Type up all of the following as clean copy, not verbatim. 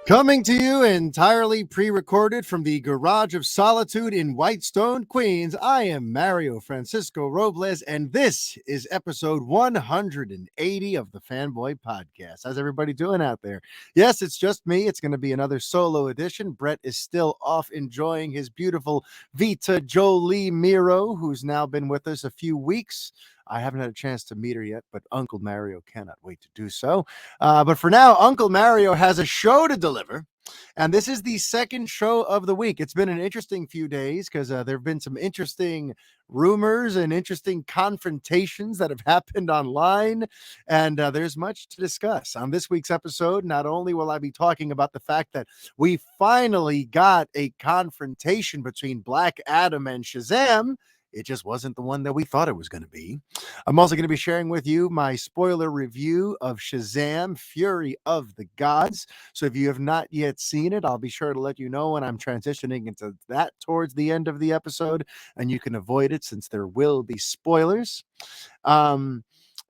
Coming to you entirely pre-recorded from the Garage of Solitude in Whitestone, Queens, I am Mario-Francisco Robles, and this is episode 180 of the Fanboy Podcast. How's everybody doing out there? Yes, it's just me. It's going to be another solo edition. Brett is still off enjoying his beautiful Vita Jolie Miro, who's now been with us a few weeks. I haven't had a chance to meet her yet, but Uncle Mario cannot wait to do so. But for now, Uncle Mario has a show to deliver. And this is the second show of the week. It's been an interesting few days because there have been some interesting rumors and interesting confrontations that have happened online. And there's much to discuss. On this week's episode, not only will I be talking about the fact that we finally got a confrontation between Black Adam and Shazam. It just wasn't the one that we thought it was going to be. I'm also going to be sharing with you my spoiler review of Shazam, Fury of the Gods. So if you have not yet seen it, I'll be sure to let you know when I'm transitioning into that towards the end of the episode, and you can avoid it since there will be spoilers.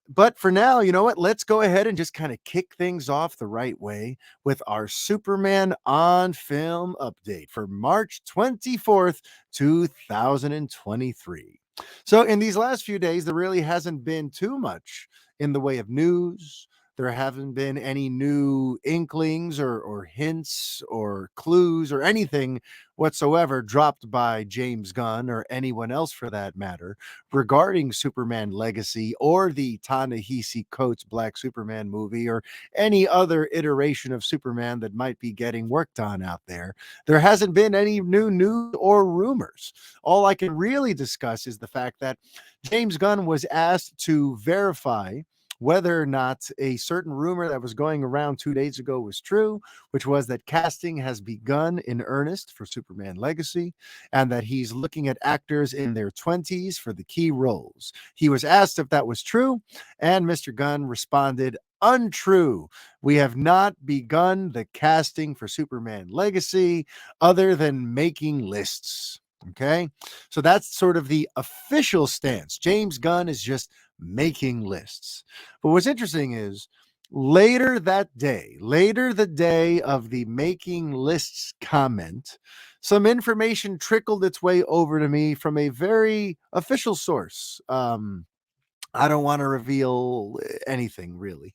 But for now, you know what? Let's go ahead and just kind of kick things off the right way with our Superman on film update for March 24th, 2023. So, in these last few days, there really hasn't been too much in the way of news. There haven't been any new inklings or hints or clues or anything whatsoever dropped by James Gunn or anyone else for that matter regarding Superman Legacy or the Ta-Nehisi Coates Black Superman movie or any other iteration of Superman that might be getting worked on out there. There hasn't been any new news or rumors. All I can really discuss is the fact that James Gunn was asked to verify whether or not a certain rumor that was going around 2 days ago was true, which was that casting has begun in earnest for Superman Legacy and that he's looking at actors in their 20s for the key roles. He was asked if that was true, and Mr. Gunn responded, untrue. We have not begun the casting for Superman Legacy other than making lists. Okay. So that's sort of the official stance. James Gunn is just making lists. But what's interesting is later the day of the making lists comment, some information trickled its way over to me from a very official source. I don't want to reveal anything really.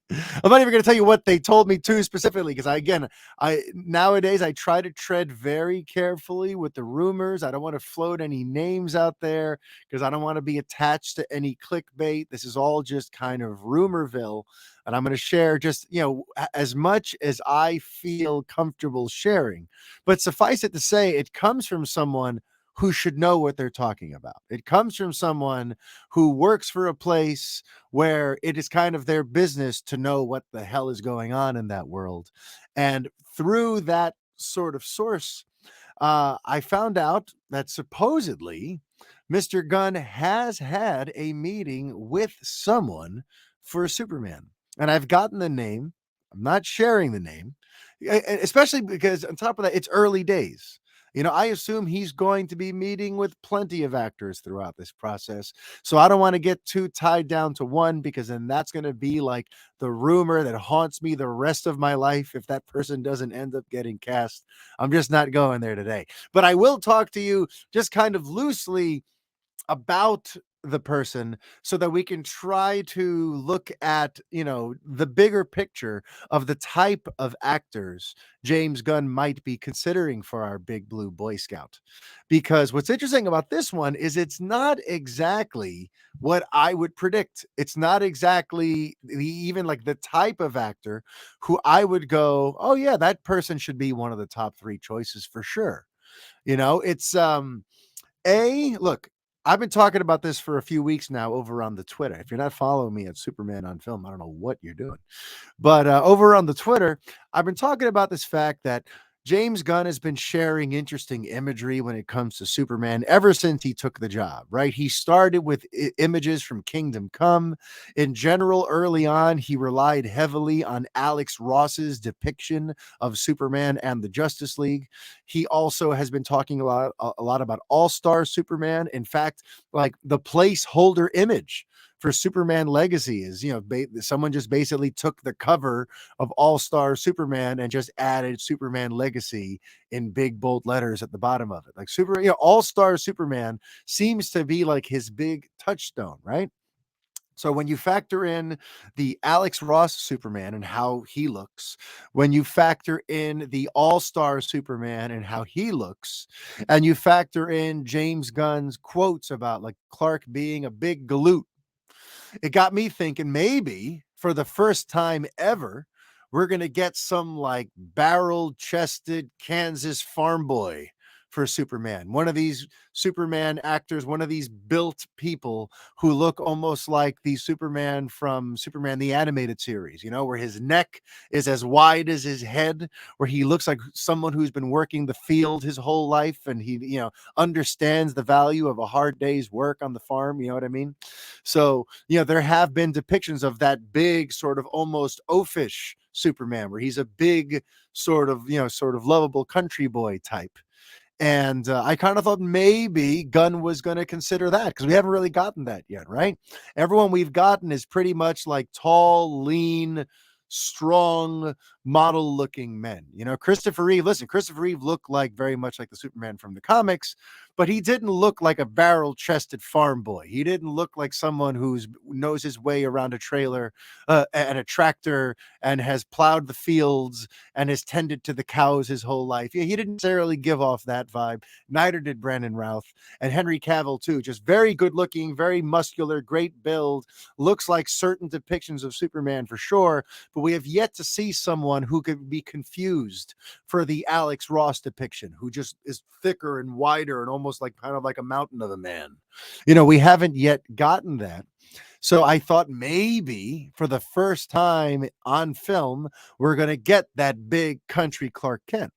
I'm not even going to tell you what they told me too specifically because I nowadays I try to tread very carefully with the rumors. I don't want to float any names out there because I don't want to be attached to any clickbait. This is all just kind of rumorville, and I'm going to share just as much as I feel comfortable sharing. But suffice it to say, it comes from someone who should know what they're talking about. It comes from someone who works for a place where it is kind of their business to know what the hell is going on in that world. And through that sort of source, I found out that supposedly Mr. Gunn has had a meeting with someone for Superman. And I've gotten the name. I'm not sharing the name, especially because on top of that, it's early days. I assume he's going to be meeting with plenty of actors throughout this process. So I don't want to get too tied down to one because then that's going to be like the rumor that haunts me the rest of my life if that person doesn't end up getting cast. I'm just not going there today. But I will talk to you just kind of loosely about the person so that we can try to look at the bigger picture of the type of actors James Gunn might be considering for our big blue boy scout. Because what's interesting about this one is it's not exactly what I would predict. It's not exactly even like the type of actor who I would go, oh yeah, that person should be one of the top 3 choices for sure. It's look, I've been talking about this for a few weeks now over on the Twitter. If you're not following me at Superman on Film, I don't know what you're doing. But over on the Twitter, I've been talking about this fact that James Gunn has been sharing interesting imagery when it comes to Superman ever since he took the job, right? He started with images from Kingdom Come. In general, early on, he relied heavily on Alex Ross's depiction of Superman and the Justice League. He also has been talking a lot about All-Star Superman. In fact, like the placeholder image for Superman Legacy is, someone just basically took the cover of All-Star Superman and just added Superman Legacy in big bold letters at the bottom of it. Like All-Star Superman seems to be like his big touchstone, right? So when you factor in the Alex Ross Superman and how he looks, when you factor in the All-Star Superman and how he looks, and you factor in James Gunn's quotes about like Clark being a big galoot, it got me thinking maybe for the first time ever, we're going to get some like barrel chested Kansas farm boy for Superman. One of these Superman actors, one of these built people who look almost like the Superman from Superman the Animated Series, where his neck is as wide as his head, where he looks like someone who's been working the field his whole life and he, understands the value of a hard day's work on the farm. You know what I mean? So, there have been depictions of that big sort of almost oafish Superman where he's a big sort of lovable country boy type. And I kind of thought maybe Gunn was going to consider that because we haven't really gotten that yet, right? Everyone we've gotten is pretty much like tall, lean, strong, model-looking men. Christopher Reeve, listen, Christopher Reeve looked like very much like the Superman from the comics, but he didn't look like a barrel-chested farm boy. He didn't look like someone who knows his way around a trailer and a tractor and has plowed the fields and has tended to the cows his whole life. Yeah, he didn't necessarily give off that vibe. Neither did Brandon Routh and Henry Cavill too. Just very good looking, very muscular, great build. Looks like certain depictions of Superman for sure, but we have yet to see someone who could be confused for the Alex Ross depiction, who just is thicker and wider and almost like kind of like a mountain of a man. We haven't yet gotten that. So I thought maybe for the first time on film, we're going to get that big country Clark Kent.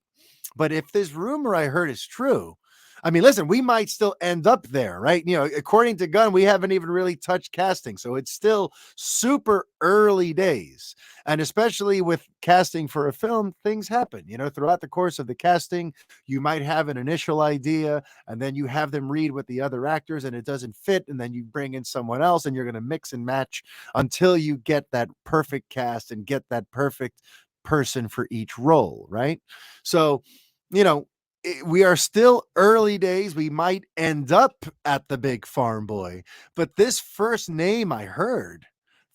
But if this rumor I heard is true, I mean, listen, we might still end up there, right? According to Gunn, we haven't even really touched casting. So it's still super early days. And especially with casting for a film, things happen. Throughout the course of the casting, you might have an initial idea and then you have them read with the other actors and it doesn't fit. And then you bring in someone else and you're going to mix and match until you get that perfect cast and get that perfect person for each role, right? So, we are still early days. We might end up at the big farm boy, but this first name I heard,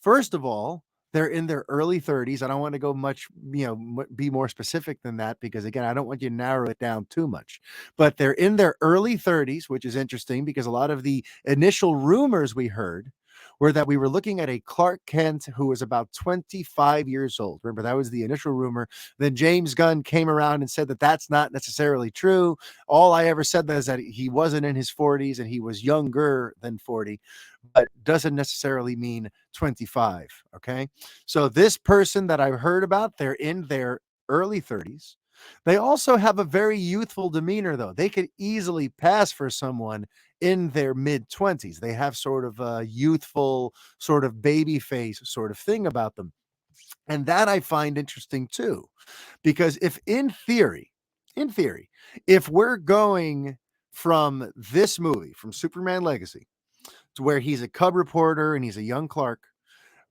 first of all, they're in their early 30s. I don't want to go much, be more specific than that because again, I don't want you to narrow it down too much, but they're in their early 30s, which is interesting because a lot of the initial rumors we heard were that we were looking at a Clark Kent who was about 25 years old. Remember, that was the initial rumor. Then James Gunn came around and said that that's not necessarily true. All I ever said is that he wasn't in his 40s and he was younger than 40, but doesn't necessarily mean 25. Okay. So this person that I've heard about, they're in their early 30s. They also have a very youthful demeanor, though. They could easily pass for someone in their mid 20s. They have sort of a youthful, sort of baby face sort of thing about them. And that I find interesting too, because if in theory, if we're going from this movie, from Superman Legacy, to where he's a cub reporter and he's a young Clark,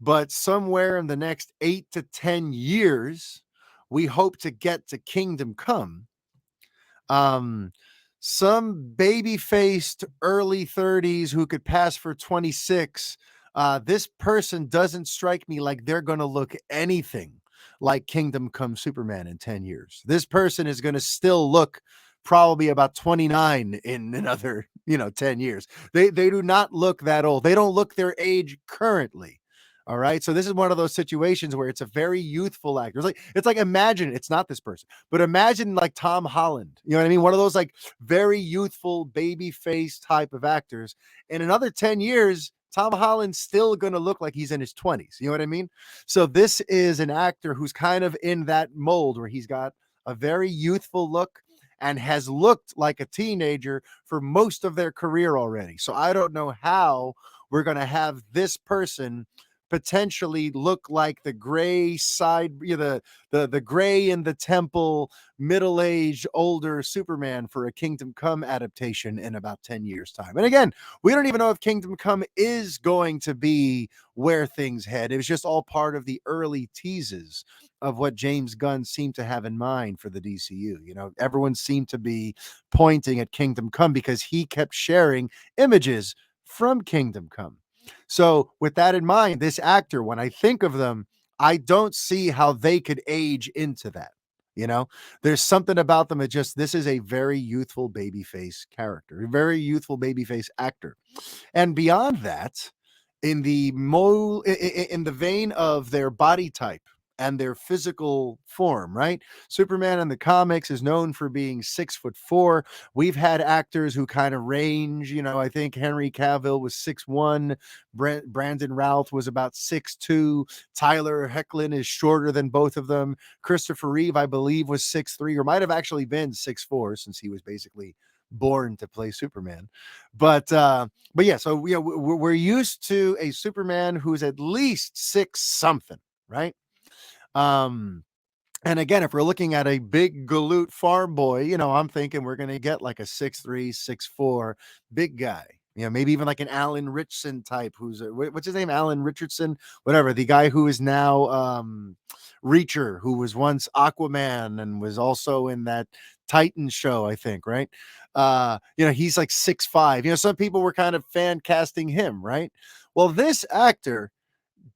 but somewhere in the next 8 to 10 years, we hope to get to Kingdom Come. Some baby-faced early 30s who could pass for 26. This person doesn't strike me like they're going to look anything like Kingdom Come Superman in 10 years. This person is going to still look probably about 29 in another, 10 years. They do not look that old. They don't look their age currently. All right. So this is one of those situations where it's a very youthful actor. It's like imagine it's not this person, but imagine like Tom Holland. You know what I mean? One of those like very youthful baby face type of actors. In another 10 years, Tom Holland's still going to look like he's in his 20s. You know what I mean? So this is an actor who's kind of in that mold where he's got a very youthful look and has looked like a teenager for most of their career already. So I don't know how we're going to have this person potentially look like the gray side, the gray in the temple, middle-aged, older Superman for a Kingdom Come adaptation in about 10 years' time. And again, we don't even know if Kingdom Come is going to be where things head. It was just all part of the early teases of what James Gunn seemed to have in mind for the DCU. Everyone seemed to be pointing at Kingdom Come because he kept sharing images from Kingdom Come. So, with that in mind, this actor, when I think of them, I don't see how they could age into that. You know, there's something about them. This is a very youthful babyface character, a very youthful babyface actor. And beyond that, in the vein of their body type and their physical form, right? Superman in the comics is known for being 6'4". We've had actors who kind of range. I think Henry Cavill was 6'1". Brandon Routh was about 6'2". Tyler Hoechlin is shorter than both of them. Christopher Reeve, I believe, was 6'3", or might have actually been 6'4", since he was basically born to play Superman. But yeah, so we're used to a Superman who's at least six something, right? Um, and again, if we're looking at a big galoot farm boy, I'm thinking we're going to get like a 6'3", 6'4", big guy. Maybe even like an Alan Richardson type. What's his name? Alan Richardson, whatever. The guy who is now Reacher, who was once Aquaman and was also in that Titan show, I think, right? He's like 6'5". Some people were kind of fan casting him, right? Well, this actor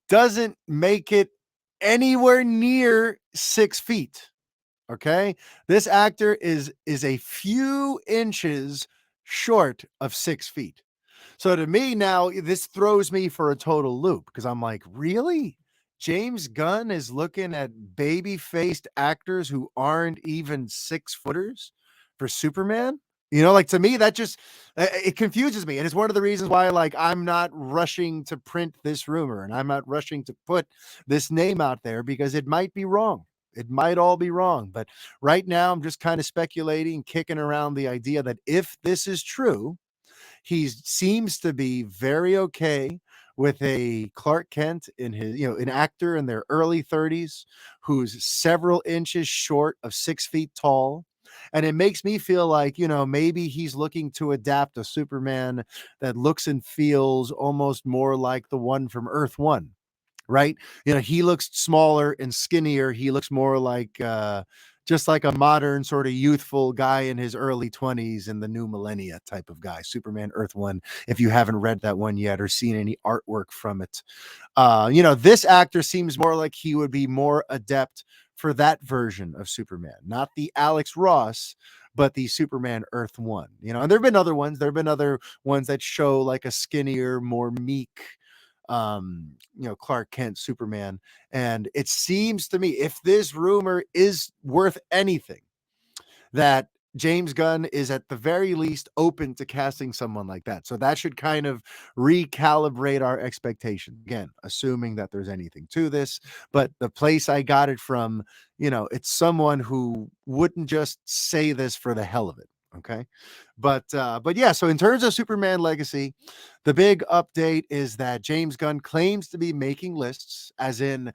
doesn't make it anywhere near 6 feet. Okay. This actor is a few inches short of 6 feet. So to me now, this throws me for a total loop because I'm like, really? James Gunn is looking at baby-faced actors who aren't even 6 footers for Superman? Like, to me, that just it confuses me. And it's one of the reasons why, like, I'm not rushing to print this rumor and I'm not rushing to put this name out there because it might be wrong. It might all be wrong. But right now, I'm just kind of speculating, kicking around the idea that if this is true, he seems to be very okay with a Clark Kent an actor in their early 30s who's several inches short of 6 feet tall. And it makes me feel like, maybe he's looking to adapt a Superman that looks and feels almost more like the one from Earth One, right? He looks smaller and skinnier. He looks more like just like a modern sort of youthful guy in his early 20s in the new millennia type of guy. Superman Earth One, if you haven't read that one yet or seen any artwork from it. This actor seems more like he would be more adept for that version of Superman, not the Alex Ross, but the Superman Earth One. And there've been other ones. There've been other ones that show like a skinnier, more meek Clark Kent Superman. And it seems to me, if this rumor is worth anything, that James Gunn is at the very least open to casting someone like that. So that should kind of recalibrate our expectations. Again, assuming that there's anything to this. But the place I got it from, it's someone who wouldn't just say this for the hell of it. Okay. But yeah, so in terms of Superman Legacy, the big update is that James Gunn claims to be making lists, as in,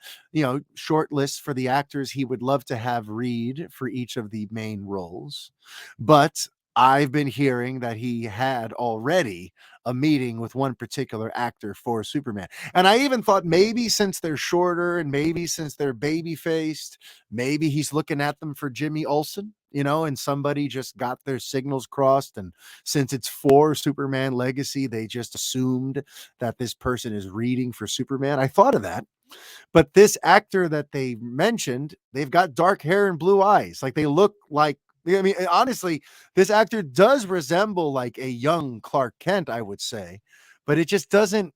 short lists for the actors he would love to have read for each of the main roles. But I've been hearing that he had already a meeting with one particular actor for Superman. And I even thought maybe since they're shorter and maybe since they're baby faced, maybe he's looking at them for Jimmy Olsen, and somebody just got their signals crossed. And since it's for Superman Legacy, they just assumed that this person is reading for Superman. I thought of that. But this actor that they mentioned, they've got dark hair and blue eyes. Like, they look like, I mean, honestly, this actor does resemble like a young Clark Kent, I would say, but it just doesn't,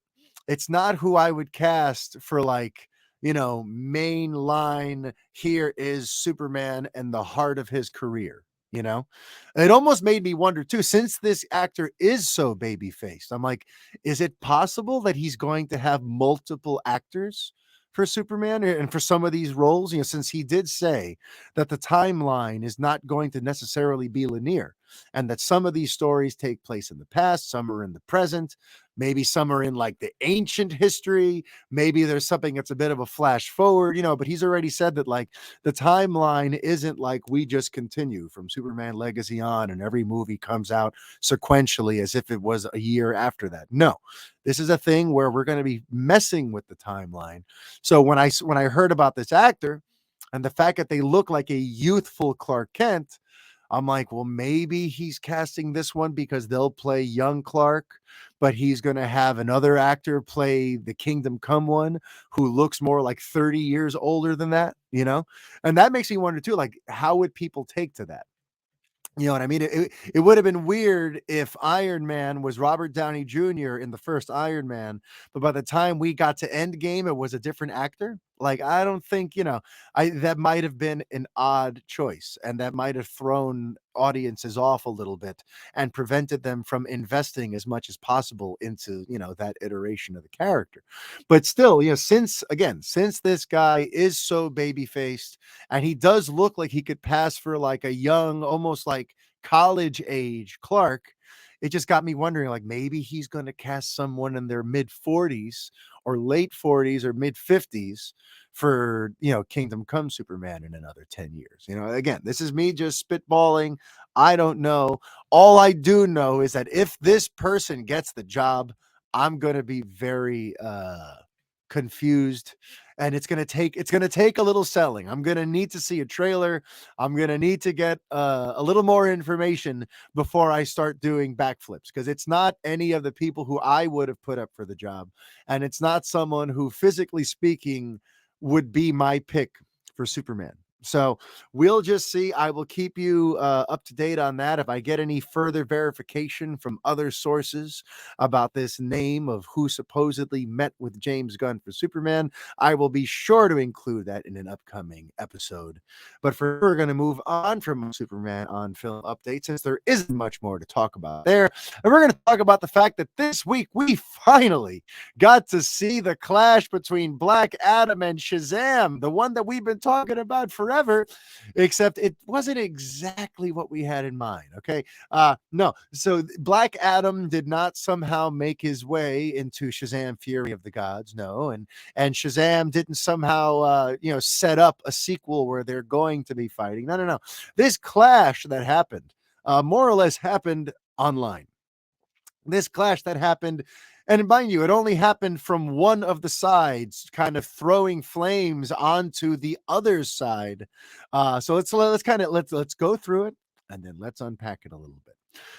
it's not who I would cast for, like, main line. Here is Superman and the heart of his career. It almost made me wonder too, since this actor is so baby faced, I'm like, is it possible that he's going to have multiple actors for Superman and for some of these roles? Since he did say that the timeline is not going to necessarily be linear. and that some of these stories take place in the past, some are in the present, maybe some are in like the ancient history, maybe there's something that's a bit of a flash forward, but he's already said that like the timeline isn't like we just continue from Superman Legacy on and every movie comes out sequentially as if it was a year after that. No, this is a thing where we're going to be messing with the timeline. So when I heard about this actor and the fact that they look like a youthful Clark Kent, I'm like, well, maybe he's casting this one because they'll play young Clark, but he's going to have another actor play the Kingdom Come one who looks more like 30 years older than that. And that makes me wonder too, like, how would people take to that? You know what I mean? It would have been weird if Iron Man was Robert Downey Jr. in the first Iron Man, but by the time we got to Endgame, it was a different actor. Like, I don't think, I that might have been an odd choice, and that might have thrown audiences off a little bit and prevented them from investing as much as possible into, that iteration of the character. But still, since this guy is so baby faced and he does look like he could pass for like a young, almost like college age Clark, it just got me wondering, like, maybe he's going to cast someone in their mid 40s or late 40s or mid 50s for, Kingdom Come Superman in another 10 years. Again, this is me just spitballing. I don't know. All I do know is that if this person gets the job, I'm going to be very confused, and it's going to take a little selling. I'm going to need to see a trailer. I'm going to need to get a little more information before I start doing backflips, because it's not any of the people who I would have put up for the job, and it's not someone who, physically speaking, would be my pick for Superman. So we'll just see. I will keep you up to date on that. If I get any further verification from other sources about this name of who supposedly met with James Gunn for Superman, I will be sure to include that in an upcoming episode. But we're going to move on from Superman on film update, since there isn't much more to talk about there. And we're going to talk about the fact that this week we finally got to see the clash between Black Adam and Shazam, the one that we've been talking about forever, except it wasn't exactly what we had in mind. Okay. No. So Black Adam did not somehow make his way into Shazam Fury of the Gods. No. And Shazam didn't somehow, set up a sequel where they're going to be fighting. No, no, no. This clash that happened, more or less happened online. This clash that happened, and mind you, it only happened from one of the sides kind of throwing flames onto the other side. So let's go through it, and then let's unpack it a little bit.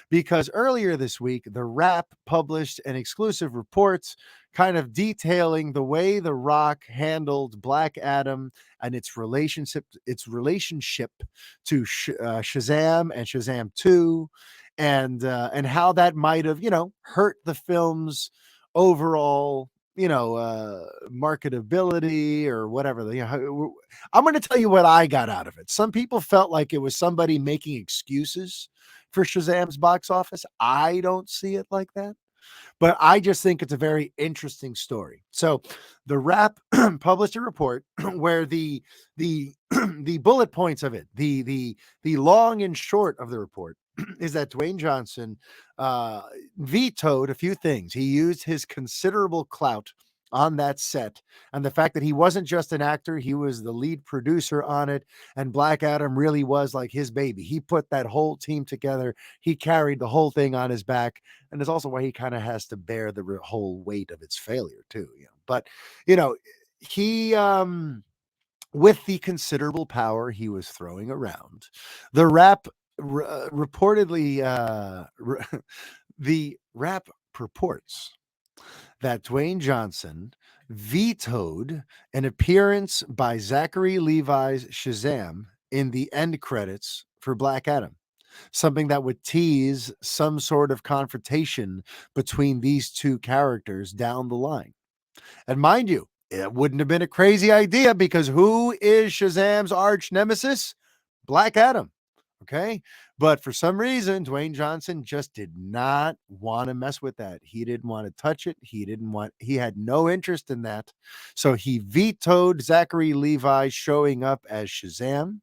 Because earlier this week, The Wrap published an exclusive report kind of detailing the way The Rock handled Black Adam and its relationship to Shazam and Shazam 2, and how that might have, hurt the film's overall, marketability or whatever. I'm going to tell you what I got out of it. Some people felt like it was somebody making excuses for Shazam's box office. I don't see it like that, but I just think it's a very interesting story. So the Wrap published a report where the the bullet points of it, the long and short of the report is that Dwayne Johnson vetoed a few things. He used his considerable clout on that set, and the fact that he wasn't just an actor, he was the lead producer on it, and Black Adam really was like his baby. He put that whole team together. He carried the whole thing on his back, and it's also why he kind of has to bear the whole weight of its failure too. But you know, he with the considerable power he was throwing around, the Wrap reportedly the Wrap purports that Dwayne Johnson vetoed an appearance by Zachary Levi's Shazam in the end credits for Black Adam, something that would tease some sort of confrontation between these two characters down the line. And mind you, it wouldn't have been a crazy idea, because who is Shazam's arch nemesis? Black Adam. Okay. But for some reason, Dwayne Johnson just did not want to mess with that. He didn't want to touch it. He had no interest in that. So he vetoed Zachary Levi showing up as Shazam.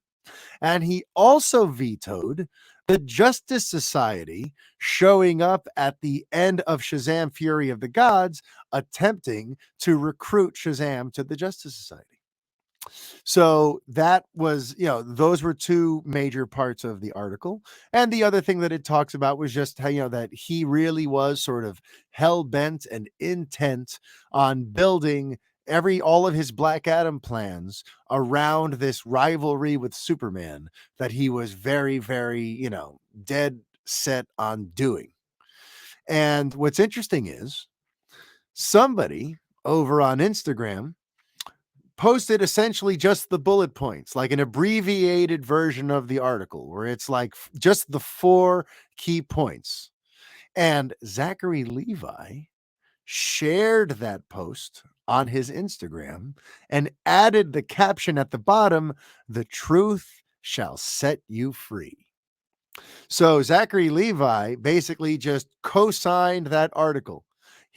And he also vetoed the Justice Society showing up at the end of Shazam Fury of the Gods, attempting to recruit Shazam to the Justice Society. So that was, those were two major parts of the article. And the other thing that it talks about was just how, that he really was sort of hell bent and intent on building all of his Black Adam plans around this rivalry with Superman that he was very, very, dead set on doing. And what's interesting is somebody over on Instagram posted essentially just the bullet points, like an abbreviated version of the article where it's like just the 4 key points. And Zachary Levi shared that post on his Instagram and added the caption at the bottom, "The truth shall set you free." So Zachary Levi basically just co-signed that article.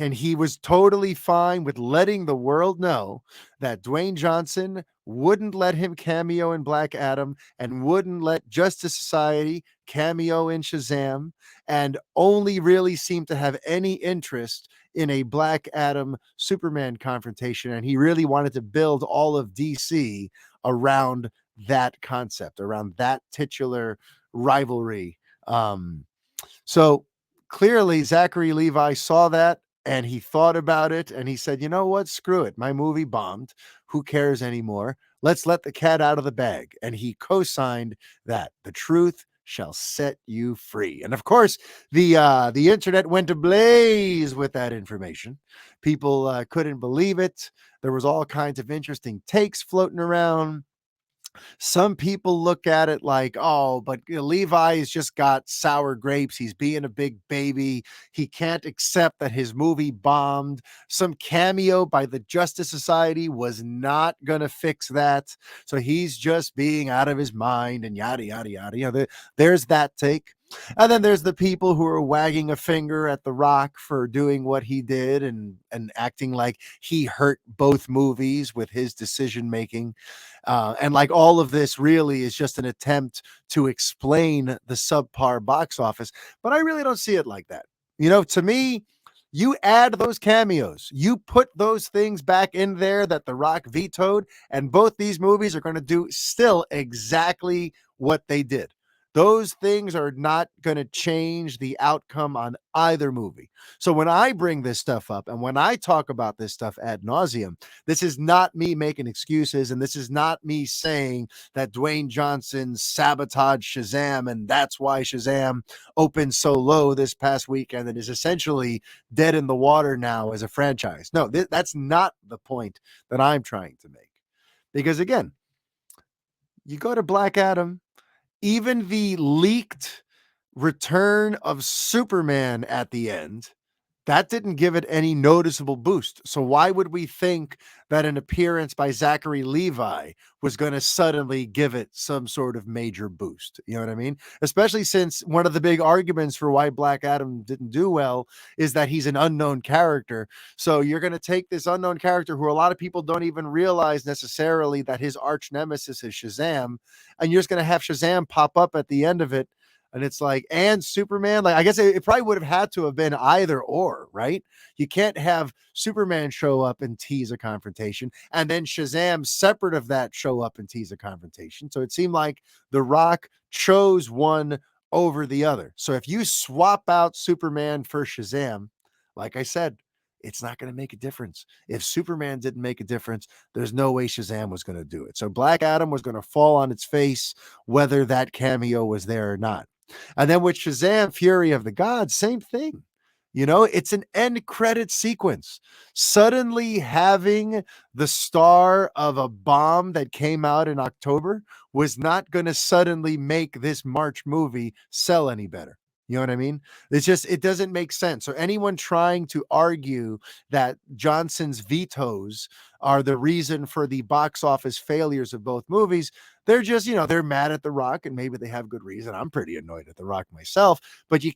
And he was totally fine with letting the world know that Dwayne Johnson wouldn't let him cameo in Black Adam and wouldn't let Justice Society cameo in Shazam, and only really seemed to have any interest in a Black Adam Superman confrontation. And he really wanted to build all of DC around that concept, around that titular rivalry. So clearly, Zachary Levi saw that and he thought about it and he said, you know what? Screw it. My movie bombed. Who cares anymore? Let's let the cat out of the bag. And he co-signed that. The truth shall set you free. And of course, the internet went ablaze with that information. People couldn't believe it. There was all kinds of interesting takes floating around. Some people look at it like, oh, but Levi's just got sour grapes. He's being a big baby. He can't accept that his movie bombed. Some cameo by the Justice Society was not going to fix that. So he's just being out of his mind and yada, yada, yada. There's that take. And then there's the people who are wagging a finger at The Rock for doing what he did and acting like he hurt both movies with his decision making. And like all of this really is just an attempt to explain the subpar box office. But I really don't see it like that. To me, you add those cameos, you put those things back in there that The Rock vetoed, and both these movies are going to do still exactly what they did. Those things are not going to change the outcome on either movie. So when I bring this stuff up and when I talk about this stuff ad nauseum, this is not me making excuses, and this is not me saying that Dwayne Johnson sabotaged Shazam and that's why Shazam opened so low this past weekend and is essentially dead in the water now as a franchise. No, that's not the point that I'm trying to make. Because again, you go to Black Adam, even the leaked return of Superman at the end, that didn't give it any noticeable boost. So why would we think that an appearance by Zachary Levi was going to suddenly give it some sort of major boost? You know what I mean? Especially since one of the big arguments for why Black Adam didn't do well is that he's an unknown character. So you're going to take this unknown character who a lot of people don't even realize necessarily that his arch nemesis is Shazam, and you're just going to have Shazam pop up at the end of it. And it's like, and Superman, like, I guess it probably would have had to have been either or, right? You can't have Superman show up and tease a confrontation, and then Shazam, separate of that, show up and tease a confrontation. So it seemed like The Rock chose one over the other. So if you swap out Superman for Shazam, like I said, it's not going to make a difference. If Superman didn't make a difference, there's no way Shazam was going to do it. So Black Adam was going to fall on its face, whether that cameo was there or not. And then with Shazam Fury of the Gods, same thing. It's an end credit sequence. Suddenly having the star of a bomb that came out in October was not going to suddenly make this March movie sell any better. You know what I mean? It doesn't make sense. So anyone trying to argue that Johnson's vetoes are the reason for the box office failures of both movies, they're just, they're mad at The Rock, and maybe they have good reason. I'm pretty annoyed at The Rock myself, but you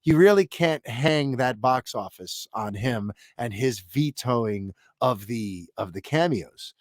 really can't hang that box office on him and his vetoing of the cameos.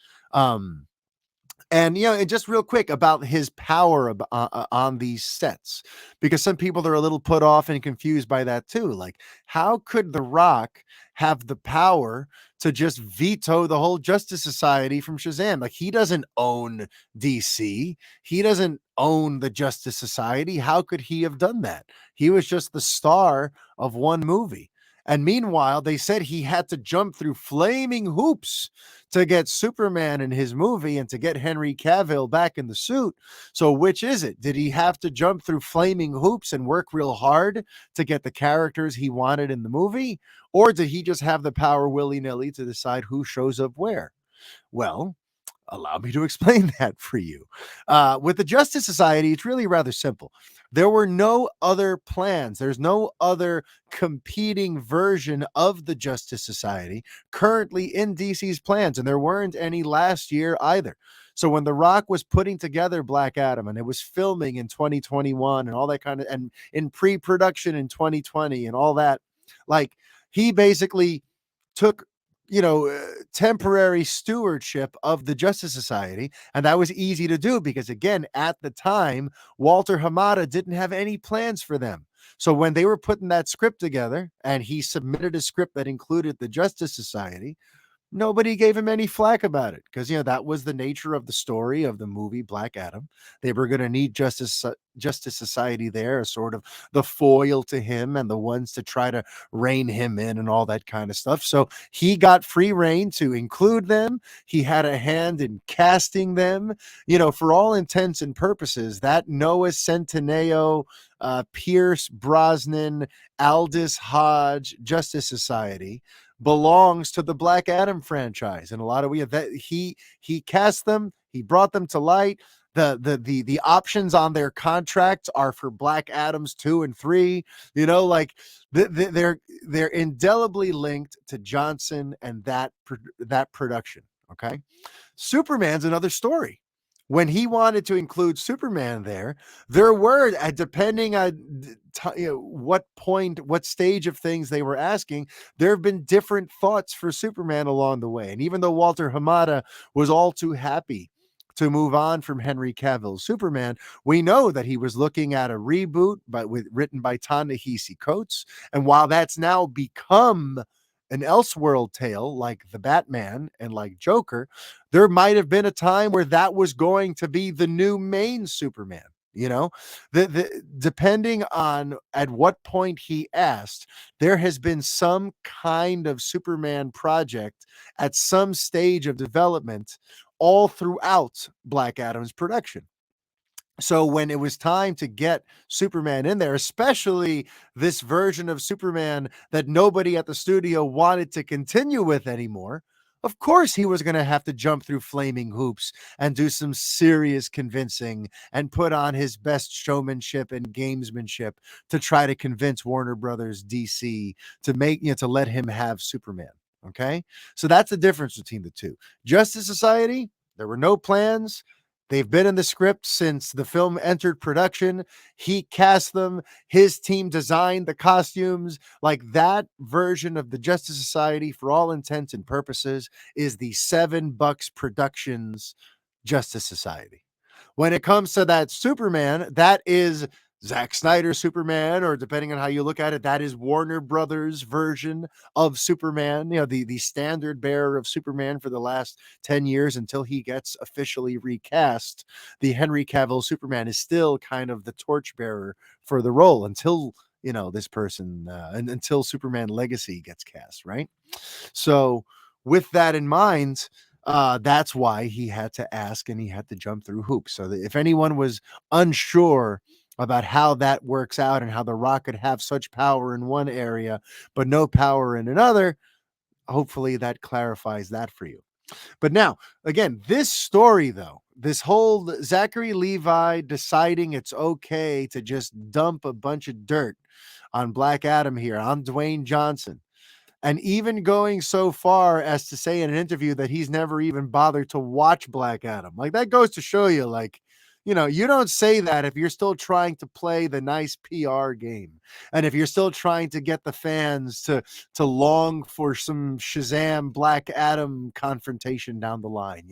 And and just real quick about his power on these sets, because some people are a little put off and confused by that too. Like, how could The Rock have the power to just veto the whole Justice Society from Shazam? Like, he doesn't own DC, he doesn't own the Justice Society. How could he have done that? He was just the star of one movie. And meanwhile, they said he had to jump through flaming hoops to get Superman in his movie and to get Henry Cavill back in the suit. So which is it? Did he have to jump through flaming hoops and work real hard to get the characters he wanted in the movie? Or did he just have the power willy-nilly to decide who shows up where? Well, allow me to explain that for you. With the Justice Society, it's really rather simple. There were no other plans. There's no other competing version of the Justice Society currently in DC's plans, and there weren't any last year either. So when The Rock was putting together Black Adam and it was filming in 2021 and all that kind of, and in pre-production in 2020 and all that, like, he basically took temporary stewardship of the Justice Society. And that was easy to do because, again, at the time, Walter Hamada didn't have any plans for them. So when they were putting that script together and he submitted a script that included the Justice Society, nobody gave him any flack about it because that was the nature of the story of the movie Black Adam. They were going to need Justice Society there as sort of the foil to him and the ones to try to rein him in and all that kind of stuff. So he got free reign to include them. He had a hand in casting them. For all intents and purposes, that Noah Centineo, Pierce Brosnan, Aldous Hodge Justice Society belongs to the Black Adam franchise. And a lot of he cast them, he brought them to light. The options on their contracts are for Black Adams 2 and 3. Like they're indelibly linked to Johnson and that production. Okay. Superman's another story. When he wanted to include Superman there were, depending on what point, what stage of things they were asking, there have been different thoughts for Superman along the way. And even though Walter Hamada was all too happy to move on from Henry Cavill's Superman, we know that he was looking at a reboot, written by Ta-Nehisi Coates. And while that's now become an Elseworld tale like the Batman and like Joker, there might have been a time where that was going to be the new main Superman. Depending on at what point he asked, there has been some kind of Superman project at some stage of development all throughout Black Adam's production. So when it was time to get Superman in there, especially this version of Superman that nobody at the studio wanted to continue with anymore, of course he was going to have to jump through flaming hoops and do some serious convincing and put on his best showmanship and gamesmanship to try to convince Warner Brothers DC to let him have Superman. Okay? So that's the difference between the two. Justice Society, there were no plans. They've been in the script since the film entered production. He cast them. His team designed the costumes. Like, that version of the Justice Society, for all intents and purposes, is the $7 Productions Justice Society. When it comes to that Superman, that is Zack Snyder's Superman, or depending on how you look at it, that is Warner Brothers' version of Superman, the standard bearer of Superman for the last 10 years until he gets officially recast. The Henry Cavill Superman is still kind of the torchbearer for the role until, this person, until Superman Legacy gets cast, right? So with that in mind, that's why he had to ask and he had to jump through hoops. So that if anyone was unsure about how that works out and how The Rock could have such power in one area, but no power in another, hopefully that clarifies that for you. But now, again, this story, though, this whole Zachary Levi deciding it's okay to just dump a bunch of dirt on Black Adam here, on Dwayne Johnson, and even going so far as to say in an interview that he's never even bothered to watch Black Adam. Like, that goes to show you, like, You don't say that if you're still trying to play the nice PR game, and if you're still trying to get the fans to long for some Shazam Black Adam confrontation down the line.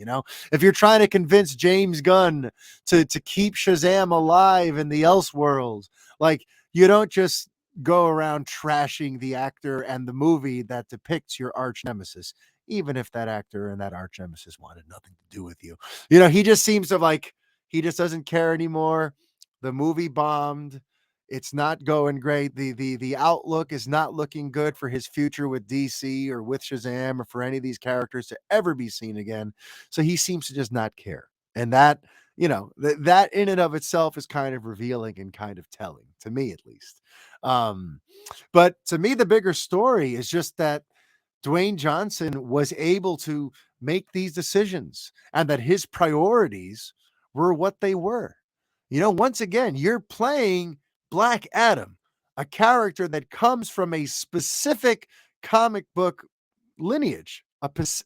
If you're trying to convince James Gunn to keep Shazam alive in the Elseworld, like, you don't just go around trashing the actor and the movie that depicts your arch nemesis, even if that actor and that arch nemesis wanted nothing to do with you. He just seems to, like, he just doesn't care anymore. The movie bombed. It's not going great. The outlook is not looking good for his future with DC or with Shazam or for any of these characters to ever be seen again. So he seems to just not care. And that in and of itself is kind of revealing and kind of telling, to me at least. Um, but to me, the bigger story is just that Dwayne Johnson was able to make these decisions and that his priorities were what they were. Once again, you're playing Black Adam, a character that comes from a specific comic book lineage,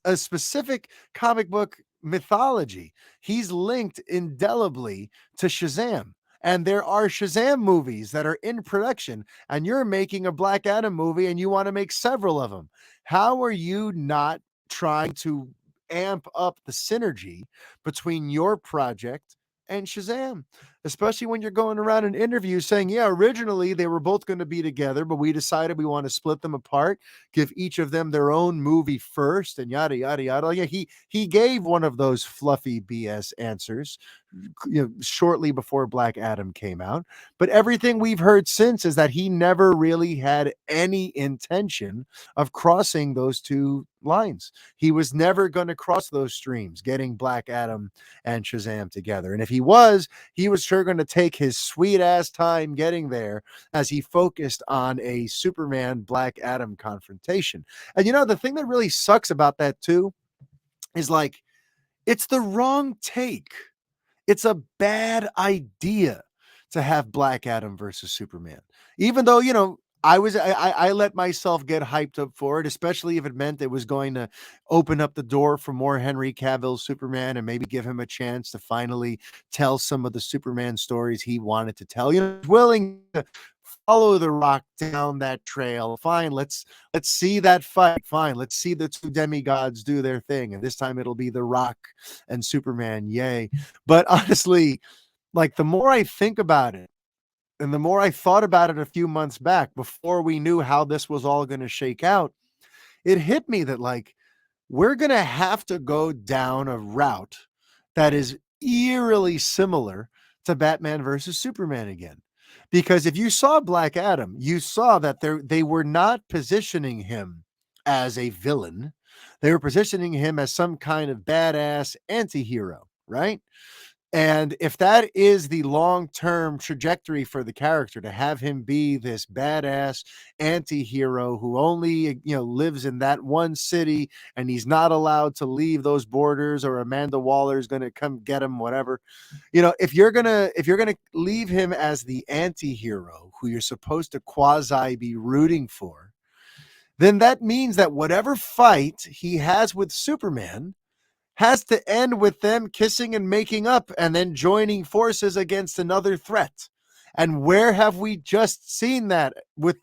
a specific comic book mythology. He's linked indelibly to Shazam. And there are Shazam movies that are in production, and you're making a Black Adam movie and you want to make several of them. How are you not trying to amp up the synergy between your project and Shazam? Especially when you're going around in interviews saying, yeah, originally they were both going to be together, but we decided we want to split them apart, give each of them their own movie first, and yada yada yada. Yeah, he gave one of those fluffy BS answers, shortly before Black Adam came out. But everything we've heard since is that he never really had any intention of crossing those two lines. He was never going to cross those streams, getting Black Adam and Shazam together. And if he was sure going to take his sweet ass time getting there as he focused on a Superman Black Adam confrontation. And the thing that really sucks about that too is, like, it's the wrong take. It's a bad idea to have Black Adam versus Superman. Even though, I let myself get hyped up for it, especially if it meant it was going to open up the door for more Henry Cavill Superman and maybe give him a chance to finally tell some of the Superman stories he wanted to tell. Willing to follow the Rock down that trail. Fine, let's see that fight. Fine, let's see the two demigods do their thing, and this time it'll be the Rock and Superman. Yay! But honestly, like, the more I think about it, and the more I thought about it a few months back before we knew how this was all going to shake out, it hit me that, like, we're going to have to go down a route that is eerily similar to Batman versus Superman again. Because if you saw Black Adam, you saw that they were not positioning him as a villain. They were positioning him as some kind of badass anti-hero, right? And if that is the long-term trajectory for the character, to have him be this badass anti-hero who only, lives in that one city and he's not allowed to leave those borders, or Amanda Waller is going to come get him, whatever. If you're going to leave him as the anti-hero who you're supposed to quasi be rooting for, then that means that whatever fight he has with Superman has to end with them kissing and making up and then joining forces against another threat. And where have we just seen that with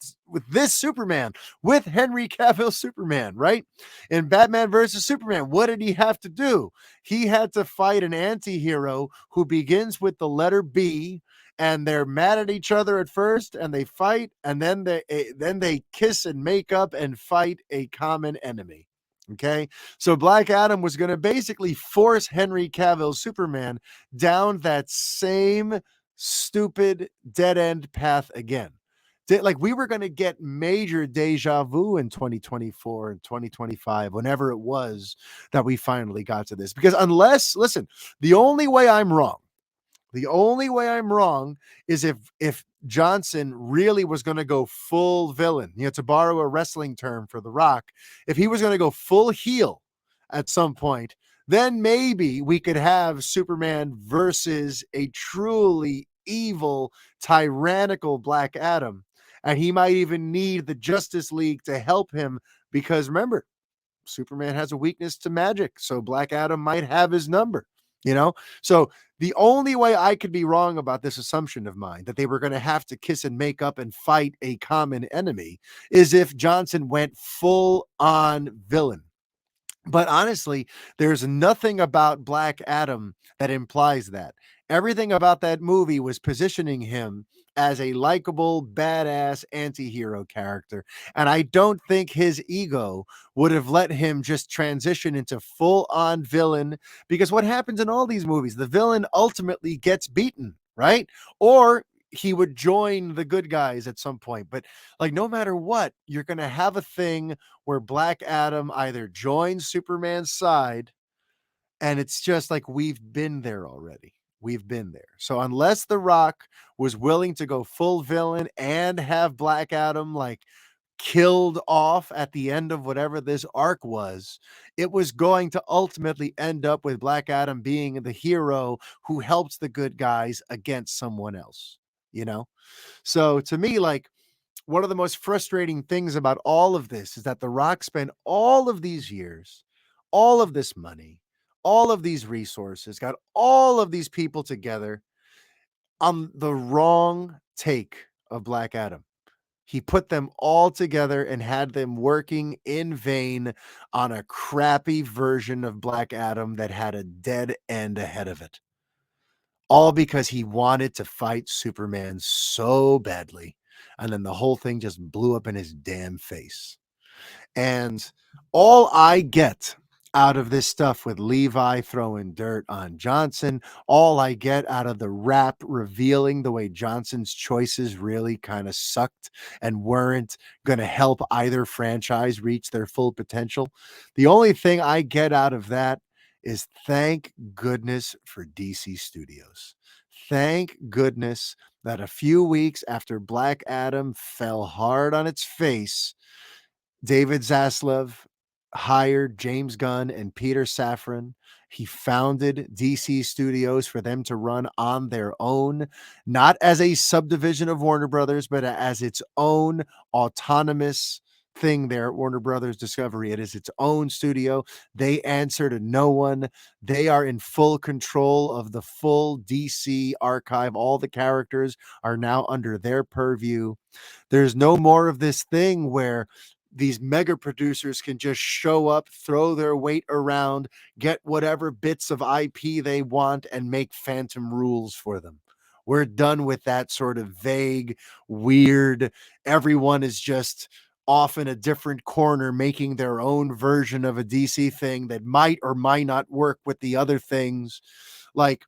this Superman, with Henry Cavill Superman, right? In Batman versus Superman, what did he have to do? He had to fight an anti-hero who begins with the letter B, and they're mad at each other at first, and they fight, and then they kiss and make up and fight a common enemy. Okay, so Black Adam was going to basically force Henry Cavill Superman down that same stupid dead end path again. Like, we were going to get major deja vu in 2024 and 2025, whenever it was that we finally got to this. Because listen, the only way I'm wrong is if Johnson really was going to go full villain, to borrow a wrestling term for The Rock, if he was going to go full heel at some point, then maybe we could have Superman versus a truly evil, tyrannical Black Adam. And he might even need the Justice League to help him, because remember, Superman has a weakness to magic, so Black Adam might have his number. you know? So the only way I could be wrong about this assumption of mine that they were going to have to kiss and make up and fight a common enemy is if Johnson went full on villain. But honestly, there's nothing about Black Adam that implies that. Everything about that movie was positioning him as a likable, badass anti hero character. And I don't think his ego would have let him just transition into full on villain because what happens in all these movies, the villain ultimately gets beaten, right? Or he would join the good guys at some point. But like, no matter what, you're going to have a thing where Black Adam either joins Superman's side, and it's just like we've been there already. We've been there. So unless The Rock was willing to go full villain and have Black Adam like killed off at the end of whatever this arc was, it was going to ultimately end up with Black Adam being the hero who helps the good guys against someone else, you know? So to me, like, one of the most frustrating things about all of this is that The Rock spent all of these years, all of this money, all of these resources, got all of these people together on the wrong take of Black Adam. He put them all together and had them working in vain on a crappy version of Black Adam that had a dead end ahead of it. All because he wanted to fight Superman so badly. And then the whole thing just blew up in his damn face. And all I get out of this stuff with Levi throwing dirt on Johnson, all I get out of the rap revealing the way Johnson's choices really kind of sucked and weren't going to help either franchise reach their full potential. The only thing I get out of that is thank goodness for DC Studios. Thank goodness that a few weeks after Black Adam fell hard on its face, David Zaslav hired James Gunn and Peter Safran. He founded DC Studios for them to run on their own, not as a subdivision of Warner Brothers, but as its own autonomous thing there at Warner Brothers Discovery. It is its own studio. They answer to no one. They are in full control of the full DC archive. All the characters are now under their purview. There's no more of this thing where these mega producers can just show up, throw their weight around, get whatever bits of IP they want, and make phantom rules for them. We're done with that sort of vague, weird, everyone is just off in a different corner making their own version of a DC thing that might or might not work with the other things. Like,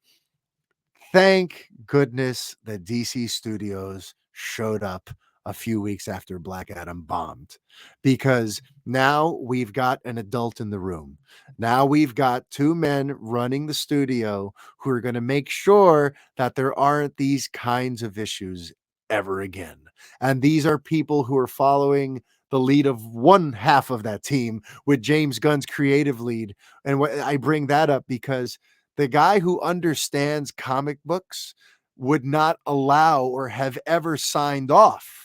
thank goodness that DC Studios showed up a few weeks after Black Adam bombed, because now we've got an adult in the room. Now we've got two men running the studio who are going to make sure that there aren't these kinds of issues ever again. And these are people who are following the lead of one half of that team with James Gunn's creative lead. And I bring that up because the guy who understands comic books would not allow or have ever signed off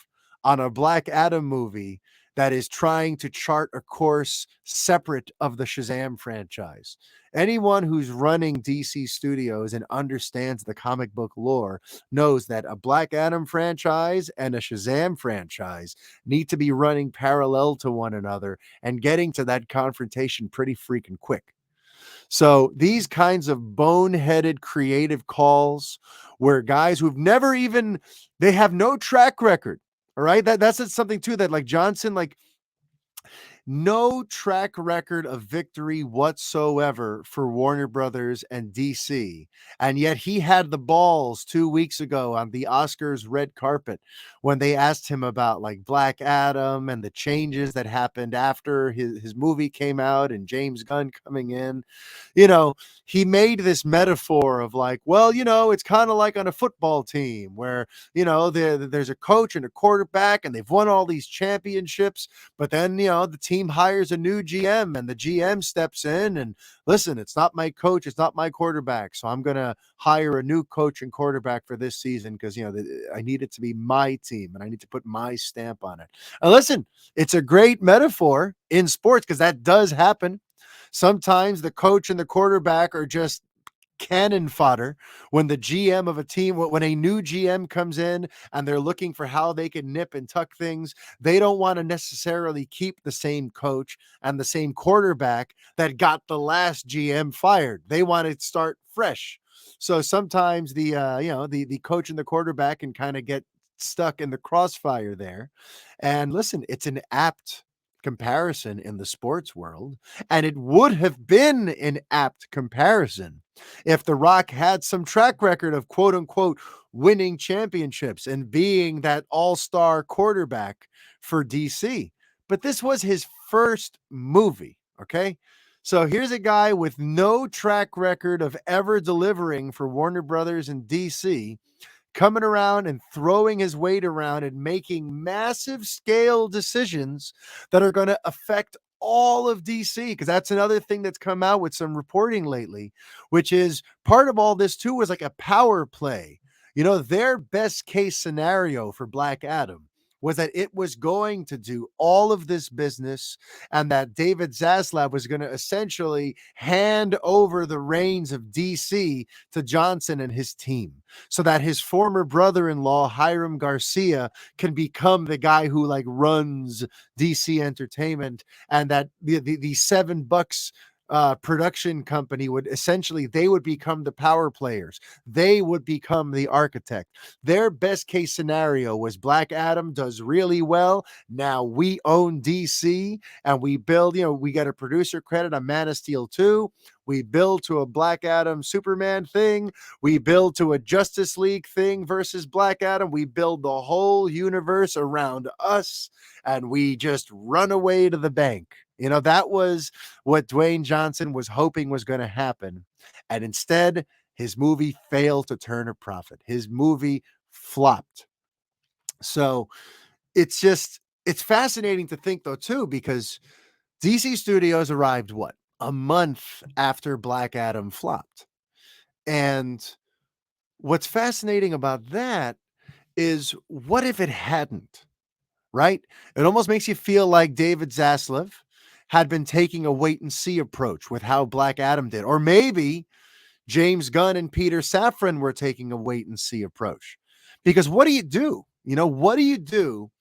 on a Black Adam movie that is trying to chart a course separate of the Shazam franchise. Anyone who's running DC Studios and understands the comic book lore knows that a Black Adam franchise and a Shazam franchise need to be running parallel to one another and getting to that confrontation pretty freaking quick. So these kinds of boneheaded creative calls where guys who've never even, they have no track record. All right. That's something too, that like Johnson, like no track record of victory whatsoever for Warner Brothers and DC. And yet he had the balls 2 weeks ago on the Oscars red carpet when they asked him about like Black Adam and the changes that happened after his movie came out and James Gunn coming in. You know, he made this metaphor of like, well, it's kind of like on a football team where, there's a coach and a quarterback and they've won all these championships. But then, the team hires a new GM and the GM steps in and listen, it's not my coach, it's not my quarterback. So I'm going to hire a new coach and quarterback for this season because, I need it to be my team and I need to put my stamp on it. And listen, it's a great metaphor in sports because that does happen. Sometimes the coach and the quarterback are just cannon fodder when the GM of a team, when a new GM comes in and they're looking for how they can nip and tuck things. They don't want to necessarily keep the same coach and the same quarterback that got the last GM fired. They want to start fresh. So sometimes the coach and the quarterback can kind of get stuck in the crossfire there. And listen, it's an apt comparison in the sports world, and it would have been an apt comparison if The Rock had some track record of quote unquote winning championships and being that all-star quarterback for DC. But this was his first movie, okay? So here's a guy with no track record of ever delivering for Warner Brothers and DC, coming around and throwing his weight around and making massive scale decisions that are going to affect all of DC. Because that's another thing that's come out with some reporting lately, which is part of all this too was like a power play. Their best case scenario for Black Adam was that it was going to do all of this business and that David Zaslav was going to essentially hand over the reins of DC to Johnson and his team, so that his former brother-in-law, Hiram Garcia, can become the guy who like runs DC Entertainment, and that the $7 production company they would become the power players. They would become the architect. Their best case scenario was Black Adam does really well. Now we own DC and we build, we got a producer credit on Man of Steel 2. We build to a Black Adam Superman thing. We build to a Justice League thing versus Black Adam. We build the whole universe around us and we just run away to the bank. That was what Dwayne Johnson was hoping was going to happen. And instead, his movie failed to turn a profit. His movie flopped. So it's fascinating to think, though, too, because DC Studios arrived, what, a month after Black Adam flopped. And what's fascinating about that is, what if it hadn't, right? It almost makes you feel like David Zaslav had been taking a wait and see approach with how Black Adam did. Or maybe James Gunn and Peter Safran were taking a wait and see approach. Because what do you do? What do you do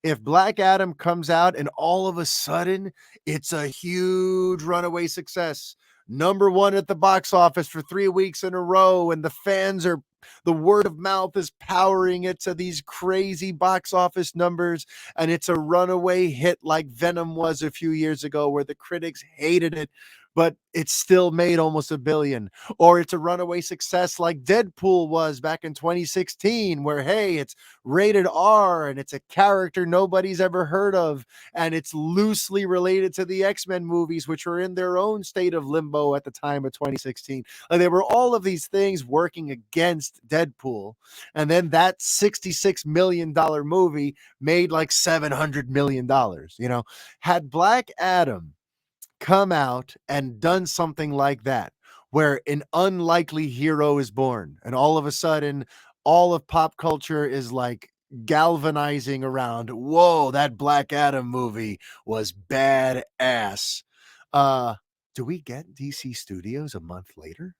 if Black Adam comes out and all of a sudden it's a huge runaway success? Number one at the box office for 3 weeks in a row, and the word of mouth is powering it to these crazy box office numbers, and it's a runaway hit like Venom was a few years ago, where the critics hated it, but it still made almost $1 billion. Or it's a runaway success like Deadpool was back in 2016, where, hey, it's rated R and it's a character nobody's ever heard of, and it's loosely related to the X-Men movies, which were in their own state of limbo at the time of 2016. Like, there were all of these things working against Deadpool, and then that $66 million movie made like $700 million. Had Black Adam come out and done something like that, where an unlikely hero is born, and all of a sudden, all of pop culture is like galvanizing around, whoa, that Black Adam movie was badass. Do we get DC Studios a month later?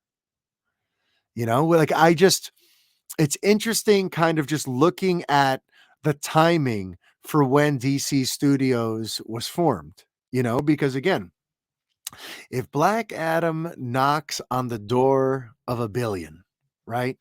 It's interesting kind of just looking at the timing for when DC Studios was formed, because again, if Black Adam knocks on the door of $1 billion, right?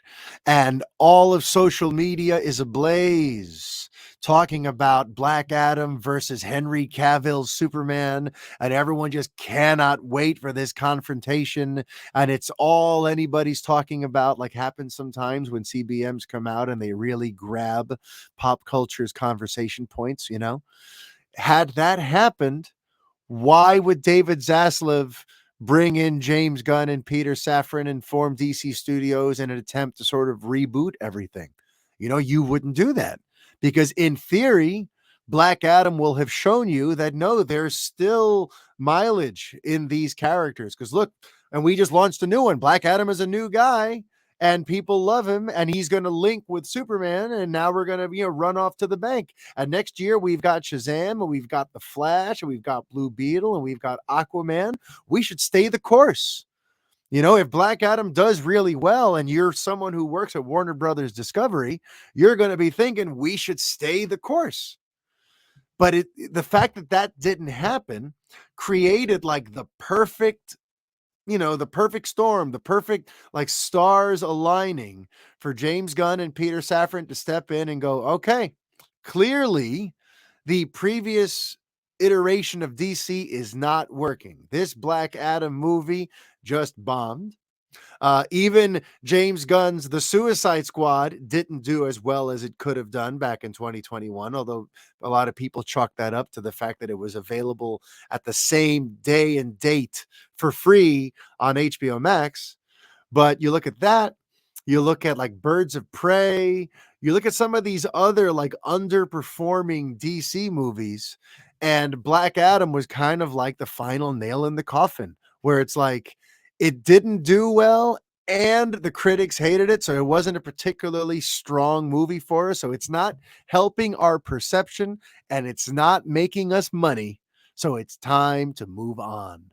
And all of social media is ablaze talking about Black Adam versus Henry Cavill's Superman, and everyone just cannot wait for this confrontation. And it's all anybody's talking about, like happens sometimes when CBMs come out and they really grab pop culture's conversation points, Had that happened, why would David Zaslav bring in James Gunn and Peter Safran and form DC Studios in an attempt to sort of reboot everything? You wouldn't do that, because in theory, Black Adam will have shown you that no, there's still mileage in these characters. Because look, and we just launched a new one. Black Adam is a new guy, and people love him, and he's going to link with Superman, and now we're going to run off to the bank. And next year we've got Shazam, and we've got the Flash, and we've got Blue Beetle, and we've got Aquaman. We should stay the course. If Black Adam does really well and you're someone who works at Warner Brothers Discovery, you're going to be thinking we should stay the course. But the fact that that didn't happen created like the perfect storm, the perfect like stars aligning for James Gunn and Peter Safran to step in and go, okay, clearly the previous iteration of DC is not working. This Black Adam movie just bombed. Even James Gunn's The Suicide Squad didn't do as well as it could have done back in 2021, although a lot of people chalk that up to the fact that it was available at the same day and date for free on HBO Max. But you look at that, you look at like Birds of Prey, you look at some of these other like underperforming DC movies, and Black Adam was kind of like the final nail in the coffin, where it's like it didn't do well and the critics hated it. So it wasn't a particularly strong movie for us. So it's not helping our perception and it's not making us money. So it's time to move on,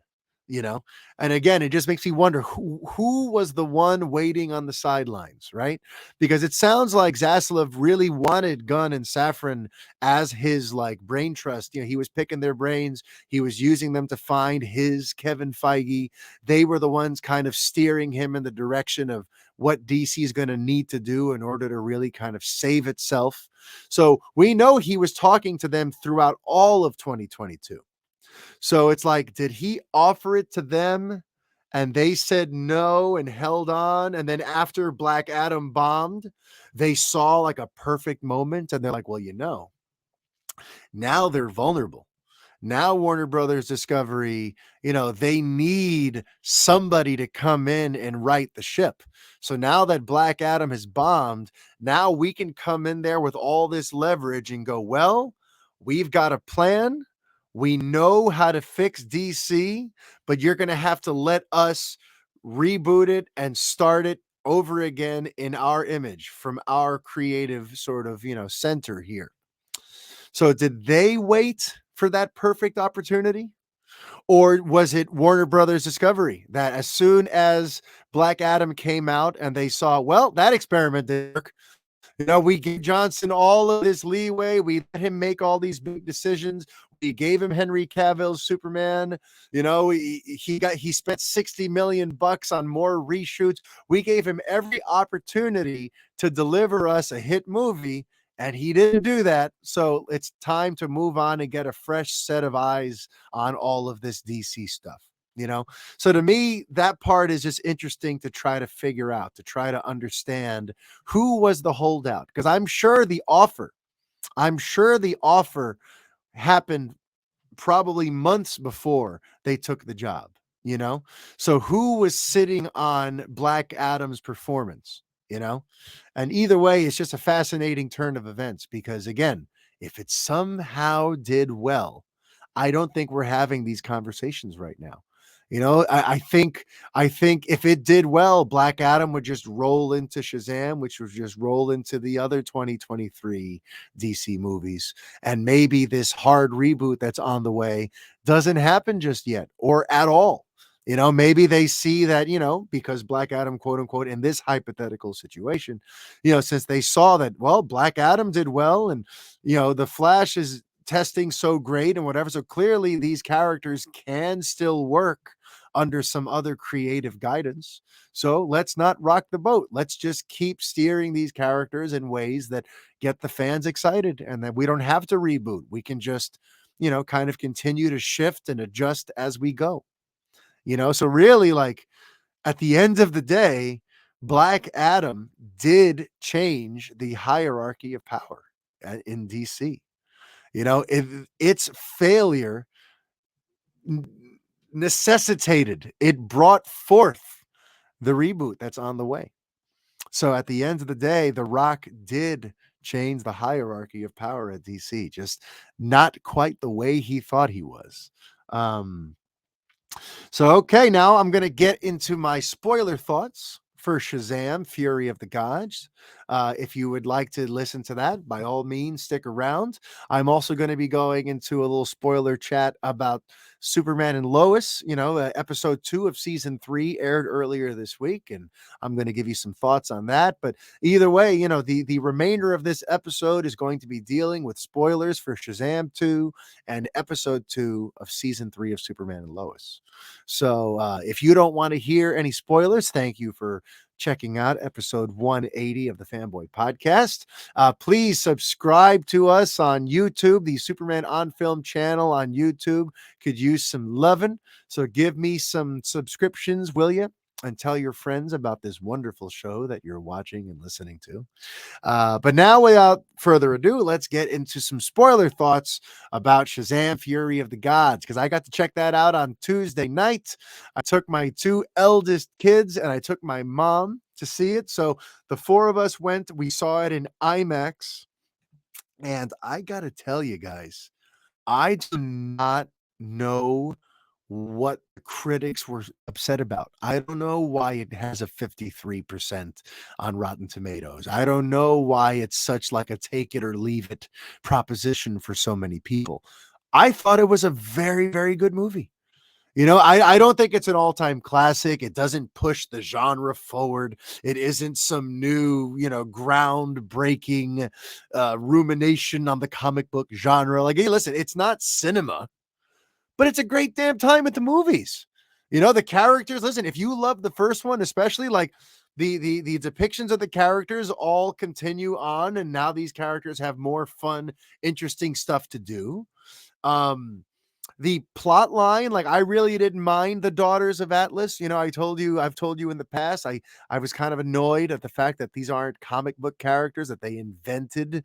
you know? And again, it just makes me wonder who was the one waiting on the sidelines, right? Because it sounds like Zaslav really wanted Gunn and Safran as his like brain trust. He was picking their brains, he was using them to find his Kevin Feige. They were the ones kind of steering him in the direction of what DC is going to need to do in order to really kind of save itself. So we know he was talking to them throughout all of 2022. So it's like, did he offer it to them and they said no and held on? And then after Black Adam bombed, they saw like a perfect moment and they're like, well, now they're vulnerable. Now Warner Brothers Discovery, they need somebody to come in and right the ship. So now that Black Adam has bombed, now we can come in there with all this leverage and go, well, we've got a plan. We know how to fix DC, but you're going to have to let us reboot it and start it over again in our image from our creative sort of, center here. So did they wait for that perfect opportunity? Or was it Warner Brothers Discovery that as soon as Black Adam came out and they saw, well, that experiment didn't work. We gave Johnson all of this leeway. We let him make all these big decisions. We gave him Henry Cavill's Superman. He spent 60 million bucks on more reshoots. We gave him every opportunity to deliver us a hit movie, and he didn't do that. So it's time to move on and get a fresh set of eyes on all of this DC stuff. So to me, that part is just interesting to try to figure out, to try to understand who was the holdout. Because I'm sure the offer happened probably months before they took the job, So who was sitting on Black Adam's performance, And either way, it's just a fascinating turn of events because, again, if it somehow did well, I don't think we're having these conversations right now. I think if it did well, Black Adam would just roll into Shazam, which would just roll into the other 2023 DC movies. And maybe this hard reboot that's on the way doesn't happen just yet or at all. Maybe they see that, because Black Adam, quote unquote, in this hypothetical situation, since they saw that, well, Black Adam did well and, the Flash is testing so great and whatever. So clearly these characters can still work under some other creative guidance. So let's not rock the boat. Let's just keep steering these characters in ways that get the fans excited and that we don't have to reboot. We can just, kind of continue to shift and adjust as we go. So really, like, at the end of the day, Black Adam did change the hierarchy of power in DC. Its failure necessitated, it brought forth the reboot that's on the way. So at the end of the day, The Rock did change the hierarchy of power at DC, just not quite the way he thought he was. So, okay, now I'm going to get into my spoiler thoughts for Shazam, Fury of the Gods. If you would like to listen to that, by all means, stick around. I'm also going to be going into a little spoiler chat about Superman and Lois. Episode 2 of season 3 aired earlier this week, and I'm going to give you some thoughts on that. But either way, the remainder of this episode is going to be dealing with spoilers for Shazam 2 and episode 2 of season 3 of Superman and Lois. So if you don't want to hear any spoilers, thank you for checking out episode 180 of the Fanboy Podcast. Please subscribe to us on YouTube. The Superman on Film channel on YouTube could use some loving. So give me some subscriptions, will you? And tell your friends about this wonderful show that you're watching and listening to. But now, without further ado, let's get into some spoiler thoughts about Shazam Fury of the Gods, because I got to check that out on Tuesday night. I took my 2 eldest kids and I took my mom to see it. So the 4 of us went. We saw it in IMAX. And I got to tell you guys, I do not know what the critics were upset about. I don't know why it has a 53% on Rotten Tomatoes. I don't know why it's such like a take it or leave it proposition for so many people. I thought it was a very, very good movie. I don't think it's an all-time classic. It doesn't push the genre forward. It isn't some new, groundbreaking rumination on the comic book genre. Like, hey, listen, it's not cinema, but it's a great damn time at the movies. The characters, listen, if you love the first one, especially like the depictions of the characters all continue on, and now these characters have more fun, interesting stuff to do. The plot line, like, I really didn't mind the Daughters of Atlas. I've told you in the past, I was kind of annoyed at the fact that these aren't comic book characters, that they invented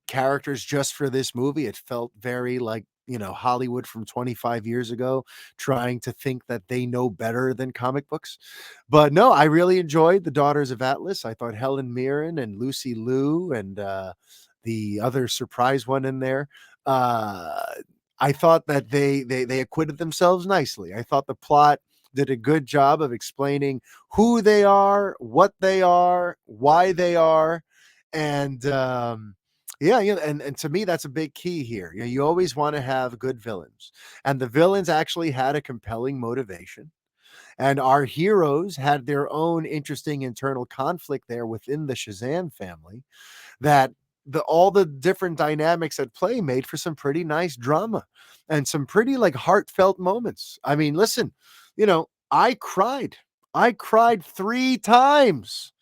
characters just for this movie. It felt very like, Hollywood from 25 years ago trying to think that they know better than comic books. But no, I really enjoyed the Daughters of Atlas. I thought Helen Mirren and Lucy Liu and the other surprise one in there, I thought that they acquitted themselves nicely. I thought the plot did a good job of explaining who they are, what they are, why they are, and and to me that's a big key here. You always want to have good villains, and the villains actually had a compelling motivation, and our heroes had their own interesting internal conflict there within the Shazam family, that all the different dynamics at play made for some pretty nice drama and some pretty like heartfelt moments. I mean, listen, I cried. I cried 3 times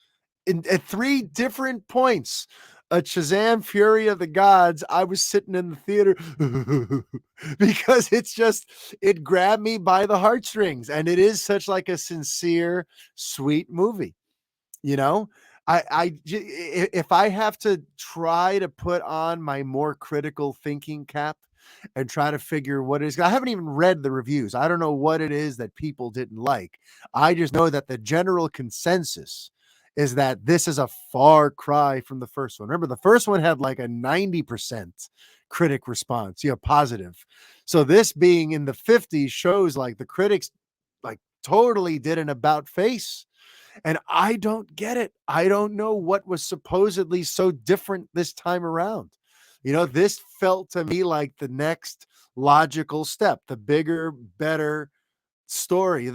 at 3 different points. At Shazam Fury of the Gods, I was sitting in the theater because it grabbed me by the heartstrings, and it is such like a sincere, sweet movie. You know, if I have to try to put on my more critical thinking cap and try to figure what it is, I haven't even read the reviews. I don't know what it is that people didn't like. I just know that the general consensus is that this is a far cry from the first one. Remember, the first one had like a 90% critic response, positive. So this being in the 50s shows like the critics like totally did an about face. And I don't get it. I don't know what was supposedly so different this time around. This felt to me like the next logical step, the bigger, better story,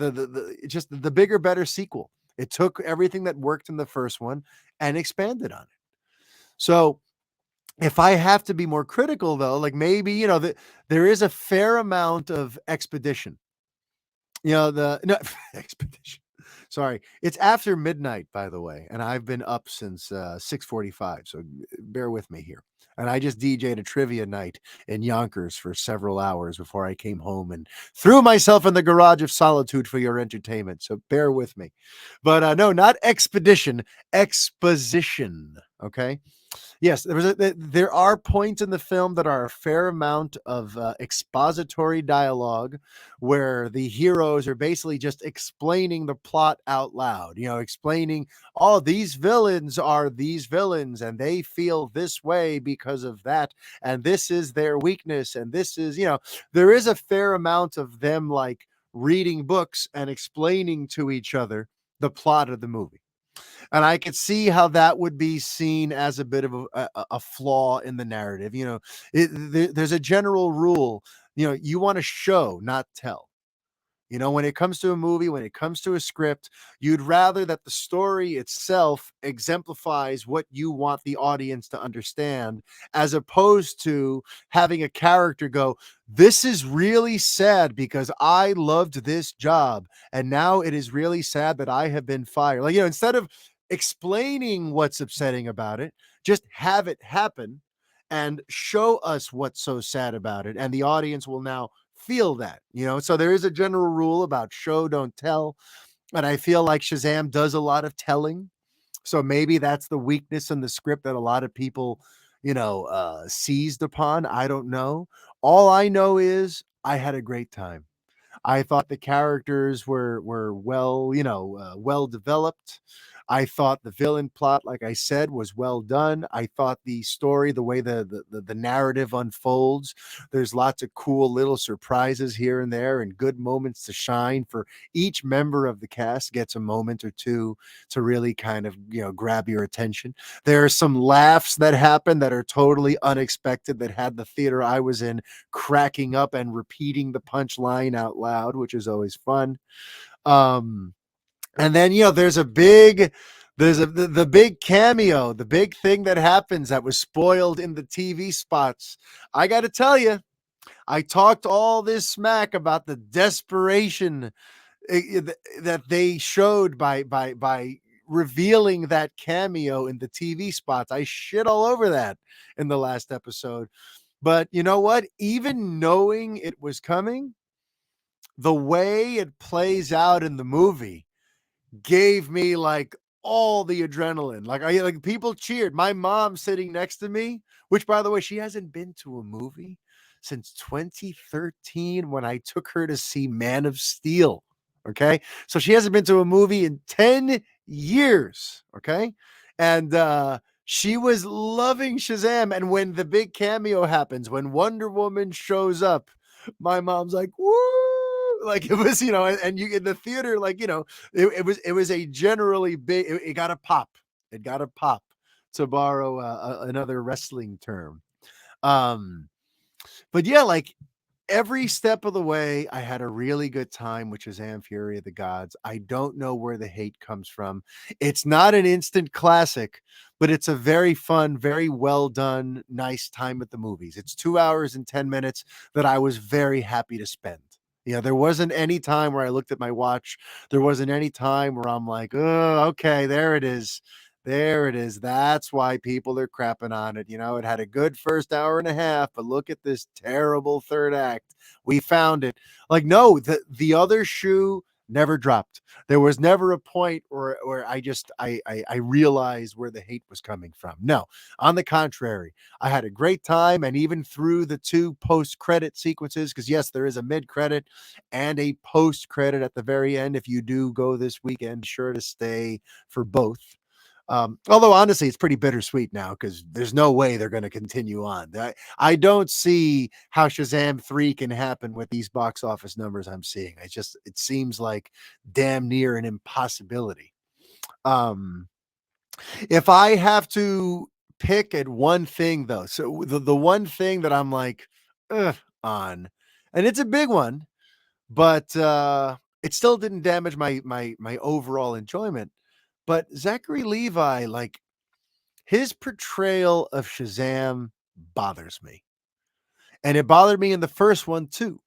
just the bigger, better sequel. It took everything that worked in the first one and expanded on it. So if I have to be more critical, though, like maybe, there is a fair amount of expedition. Expedition. Sorry, it's after midnight, by the way, and I've been up since 6:45, so bear with me here. And I just DJ'd a trivia night in Yonkers for several hours before I came home and threw myself in the garage of solitude for your entertainment. So bear with me. But no, not expedition, exposition. Okay. Yes, there are points in the film that are a fair amount of expository dialogue where the heroes are basically just explaining the plot out loud, explaining, oh, these villains are these villains and they feel this way because of that. And this is their weakness. And this is, there is a fair amount of them like reading books and explaining to each other the plot of the movie. And I could see how that would be seen as a bit of a flaw in the narrative. There's a general rule. You want to show, not tell. When it comes to a movie, when it comes to a script, you'd rather that the story itself exemplifies what you want the audience to understand, as opposed to having a character go, "This is really sad because I loved this job. And now it is really sad that I have been fired." Instead of explaining what's upsetting about it, just have it happen and show us what's so sad about it. And the audience will now feel that. So there is a general rule about show, don't tell. And I feel like Shazam does a lot of telling. So maybe that's the weakness in the script that a lot of people, seized upon. I don't know. All I know is I had a great time. I thought the characters were well, well developed. I thought the villain plot, like I said, was well done. I thought the story, the way the narrative unfolds, there's lots of cool little surprises here and there, and good moments to shine. For each member of the cast gets a moment or two to really kind of grab your attention. There are some laughs that happen that are totally unexpected, that had the theater I was in cracking up and repeating the punchline out loud, which is always fun. Um, and then there's the big cameo, the big thing that happens that was spoiled in the TV spots. I got to tell you, I talked all this smack about the desperation that they showed by revealing that cameo in the TV spots. I shit all over that in the last episode. But you know what? Even knowing it was coming, the way it plays out in the movie gave me like all the adrenaline. Like people cheered. My mom sitting next to me, which by the way, she hasn't been to a movie since 2013 when I took her to see Man of Steel. Okay. So she hasn't been to a movie in 10 years. Okay. And she was loving Shazam. And when the big cameo happens, when Wonder Woman shows up, my mom's like, woo! Like it was, and you in the theater, it was a generally big, it got a pop. It got a pop, to borrow another wrestling term. Um, but yeah, like every step of the way, I had a really good time, which is Fury of the Gods. I don't know where the hate comes from. It's not an instant classic, but it's a very fun, very well done, nice time at the movies. It's 2 hours and 10 minutes that I was very happy to spend. There wasn't any time where I looked at my watch. There wasn't any time where I'm like, oh, okay, there it is. There it is. That's why people are crapping on it. It had a good first hour and a half, but look at this terrible third act. We found it. Like, no, the other shoe never dropped. There was never a point where I realized where the hate was coming from. No, on the contrary, I had a great time. And even through the two post-credit sequences, because yes, there is a mid-credit and a post-credit at the very end. If you do go this weekend, be sure to stay for both. Although honestly, it's pretty bittersweet now because there's no way they're going to continue on. I don't see how Shazam 3 can happen with these box office numbers I'm seeing. It seems like damn near an impossibility. Um, if I have to pick at one thing though, so the one thing that I'm like, ugh, on, and it's a big one, but it still didn't damage my overall enjoyment. But Zachary Levi, like his portrayal of Shazam bothers me. And it bothered me in the first one too.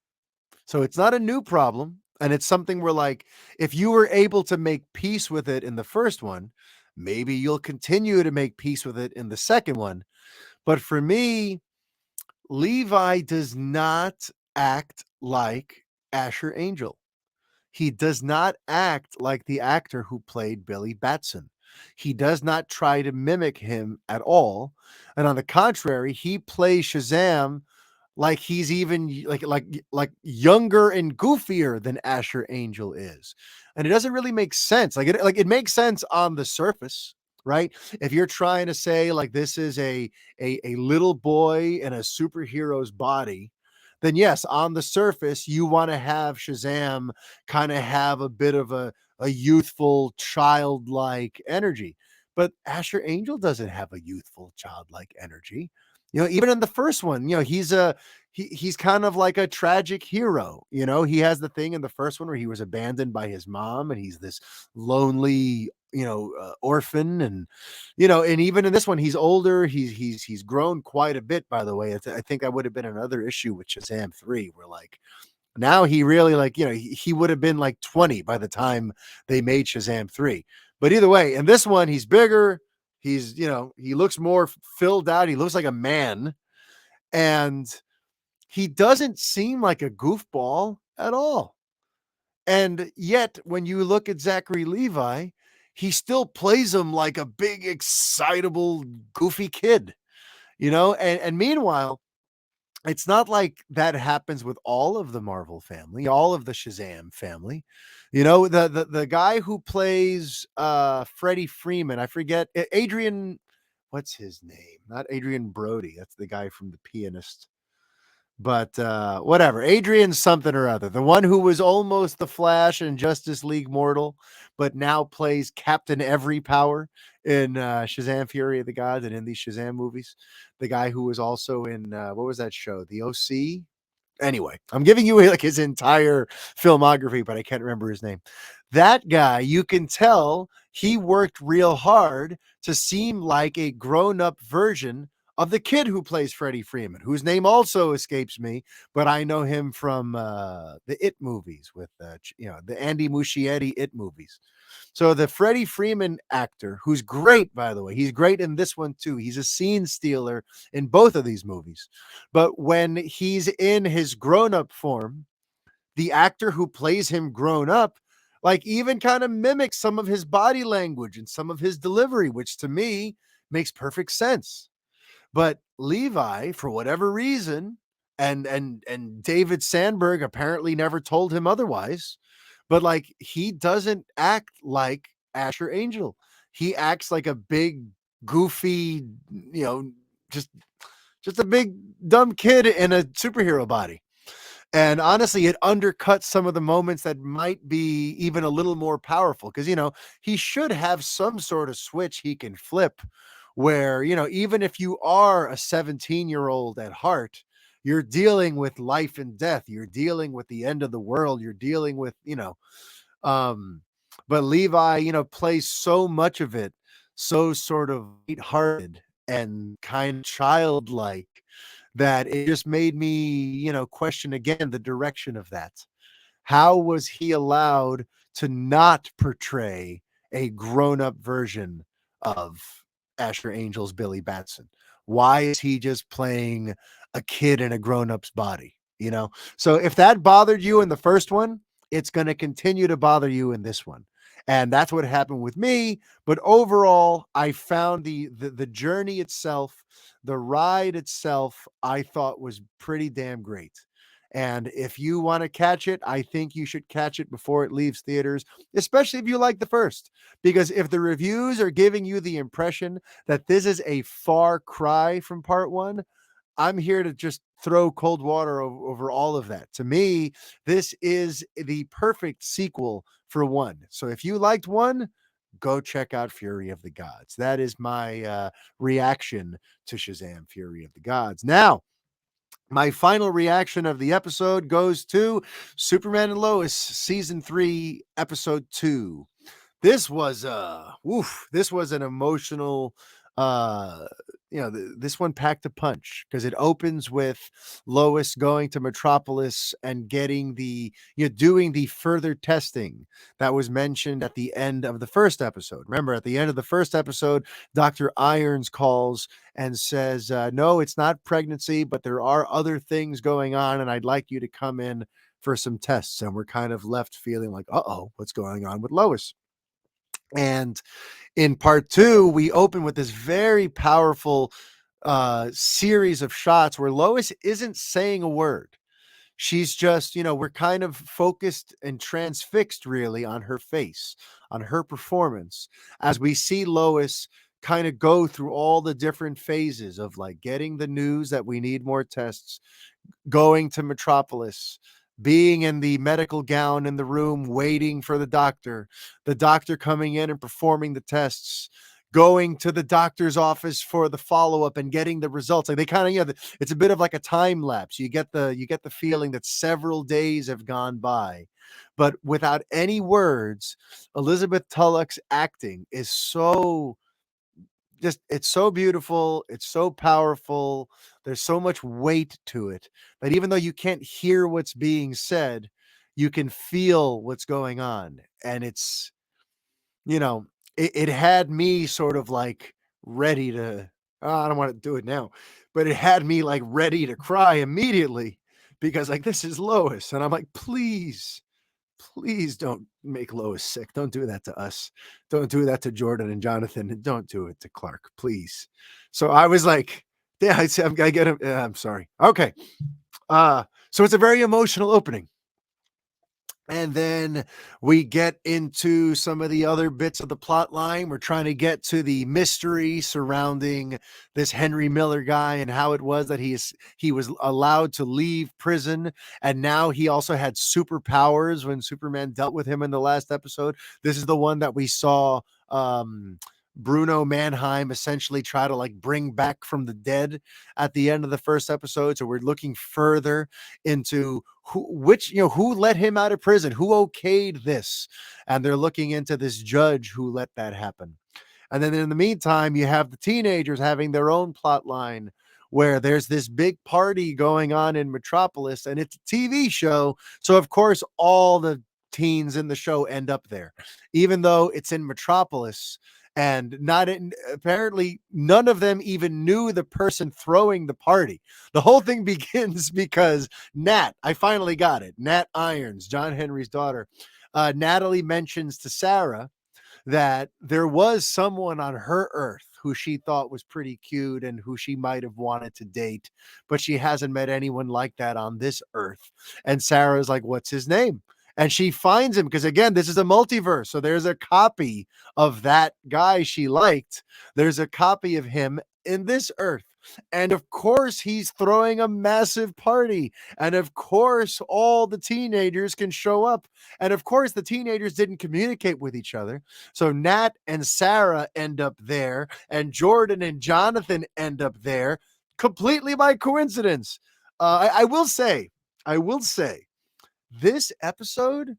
So it's not a new problem. And it's something where, like, if you were able to make peace with it in the first one, maybe you'll continue to make peace with it in the second one. But for me, Levi does not act like Asher Angel. He does not act like the actor who played Billy Batson. He does not try to mimic him at all. And on the contrary, he plays Shazam like he's even like younger and goofier than Asher Angel is. And it doesn't really make sense. It makes sense on the surface, right? If you're trying to say like this is a little boy in a superhero's body, then yes, on the surface, you want to have Shazam kind of have a bit of a youthful, childlike energy. But Asher Angel doesn't have a youthful, childlike energy. Even in the first one, he's kind of like a tragic hero. He has the thing in the first one where he was abandoned by his mom, and he's this lonely, orphan, and even in this one, he's older. He's grown quite a bit. By the way, I think that would have been another issue with Shazam 3, where like now he really he would have been like 20 by the time they made Shazam 3. But either way, in this one, he's bigger. He looks more filled out. He looks like a man. And he doesn't seem like a goofball at all. And yet, when you look at Zachary Levi, he still plays him like a big, excitable, goofy kid, and meanwhile, it's not like that happens with all of the Marvel family, all of the Shazam family. The guy who plays Freddie Freeman, I forget, Adrian, what's his name? Not Adrian Brody. That's the guy from The Pianist. But whatever, Adrian something or other, the one who was almost the Flash in Justice League Mortal, but now plays Captain Every Power in Shazam Fury of the Gods and in these Shazam movies. The guy who was also in what was that show? The OC. Anyway, I'm giving you like his entire filmography, but I can't remember his name. That guy, you can tell he worked real hard to seem like a grown-up version of the kid who plays Freddie Freeman, whose name also escapes me, but I know him from the It movies with the Andy Muschietti It movies. So the Freddie Freeman actor, who's great, by the way, he's great in this one too. He's a scene stealer in both of these movies. But when he's in his grown-up form, the actor who plays him grown up, like even kind of mimics some of his body language and some of his delivery, which to me makes perfect sense. But Levi, for whatever reason, and David Sandberg apparently never told him otherwise, but like he doesn't act like Asher Angel. He acts like a big, goofy, just just a big dumb kid in a superhero body. And honestly, it undercuts some of the moments that might be even a little more powerful because, he should have some sort of switch he can flip where, even if you are a 17-year-old at heart, you're dealing with life and death. You're dealing with the end of the world. You're dealing with, um, but Levi, plays so much of it, so sort of lighthearted and kind of childlike that it just made me, question again the direction of that. How was he allowed to not portray a grown-up version of Asher Angel's Billy Batson? Why is he just playing a kid in a grown-up's body? So if that bothered you in the first one, it's going to continue to bother you in this one. And that's what happened with me. But overall, I found the journey itself, the ride itself, I thought was pretty damn great. And if you want to catch it, I think you should catch it before it leaves theaters, especially if you like the first. Because if the reviews are giving you the impression that this is a far cry from part one, I'm here to just throw cold water over all of that. To me, this is the perfect sequel for one. So if you liked one, go check out Fury of the Gods. That is my reaction to Shazam Fury of the Gods. Now, my final reaction of the episode goes to Superman and Lois season 3 episode 2. This was this was an emotional this one packed a punch because it opens with Lois going to Metropolis and getting doing the further testing that was mentioned at the end of the first episode. Remember, at the end of the first episode, Dr. Irons calls and says, no, it's not pregnancy, but there are other things going on, and I'd like you to come in for some tests. And we're kind of left feeling like, uh-oh, what's going on with Lois? And in part 2, we open with this very powerful series of shots where Lois isn't saying a word. She's just, we're kind of focused and transfixed really on her face, on her performance, as we see Lois kind of go through all the different phases of like getting the news that we need more tests, going to Metropolis, being in the medical gown in the room, waiting for the doctor coming in and performing the tests, going to the doctor's office for the follow-up and getting the results. Like they kind of, it's a bit of like a time lapse. You get the feeling that several days have gone by, but without any words. Elizabeth Tulloch's acting is so just it's so beautiful, it's so powerful. There's so much weight to it that even though you can't hear what's being said, you can feel what's going on. And you know, it had me sort of like ready to, oh, I don't want to do it now, but it had me like ready to cry immediately because like this is Lois. And I'm like, please don't make Lois sick. Don't do that to us. Don't do that to Jordan and Jonathan. And don't do it to Clark, please. So I was like, yeah, I get him. I'm sorry. Okay. So it's a very emotional opening. And then we get into some of the other bits of the plot line. We're trying to get to the mystery surrounding this Henry Miller guy and how it was that he was allowed to leave prison, and now he also had superpowers when Superman dealt with him in the last episode. This is the one that we saw Bruno Mannheim essentially try to like bring back from the dead at the end of the first episode. So we're looking further into who let him out of prison, who okayed this, and they're looking into this judge who let that happen. And then in the meantime, you have the teenagers having their own plot line where there's this big party going on in Metropolis and it's a TV show. So of course all the teens in the show end up there, even though it's in Metropolis. And not in, apparently none of them even knew the person throwing the party. The whole thing begins because Nat, I finally got it. Nat Irons, John Henry's daughter. Natalie mentions to Sarah that there was someone on her earth who she thought was pretty cute and who she might have wanted to date, but she hasn't met anyone like that on this earth. And Sarah's like, what's his name? And she finds him because, again, this is a multiverse. So there's a copy of that guy she liked. There's a copy of him in this earth. And of course, he's throwing a massive party. And of course, all the teenagers can show up. And of course, the teenagers didn't communicate with each other. So Nat and Sarah end up there, and Jordan and Jonathan end up there completely by coincidence. I will say, this episode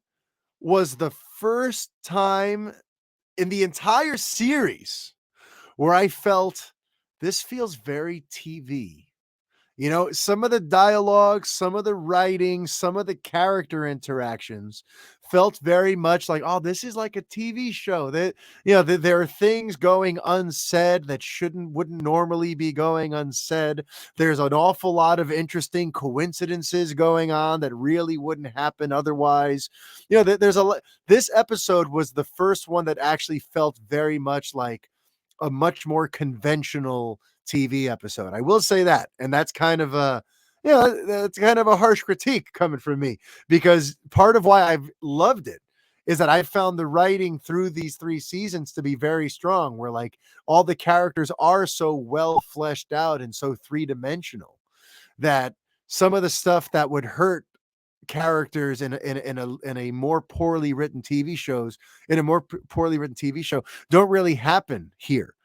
was the first time in the entire series where I felt this feels very TV. Some of the dialogue, some of the writing, some of the character interactions felt very much like, oh, this is like a TV show. That there are things going unsaid that wouldn't normally be going unsaid. There's an awful lot of interesting coincidences going on that really wouldn't happen otherwise. This episode was the first one that actually felt very much like a much more conventional TV episode. I will say that. And that's kind of that's kind of a harsh critique coming from me, because part of why I've loved it is that I found the writing through these 3 seasons to be very strong, where like all the characters are so well fleshed out and so three-dimensional that some of the stuff that would hurt characters in a more poorly written TV shows in a more poorly written TV show don't really happen here.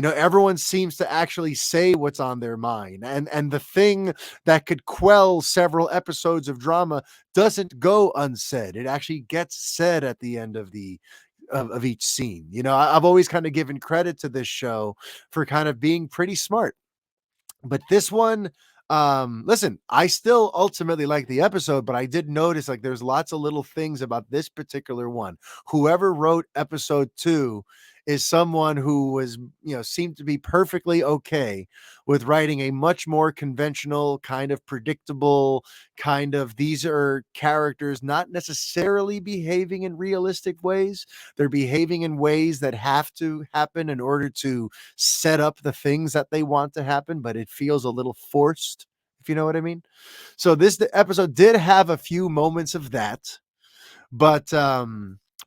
Everyone seems to actually say what's on their mind, and the thing that could quell several episodes of drama doesn't go unsaid. It actually gets said at the end of of each scene. I've always kind of given credit to this show for kind of being pretty smart, but this one, listen, I still ultimately like the episode, but I did notice like there's lots of little things about this particular one. Whoever wrote episode 2 is someone who was, seemed to be perfectly okay with writing a much more conventional, kind of predictable, kind of, these are characters not necessarily behaving in realistic ways. They're behaving in ways that have to happen in order to set up the things that they want to happen, but it feels a little forced, if you know what I mean. So the episode did have a few moments of that, but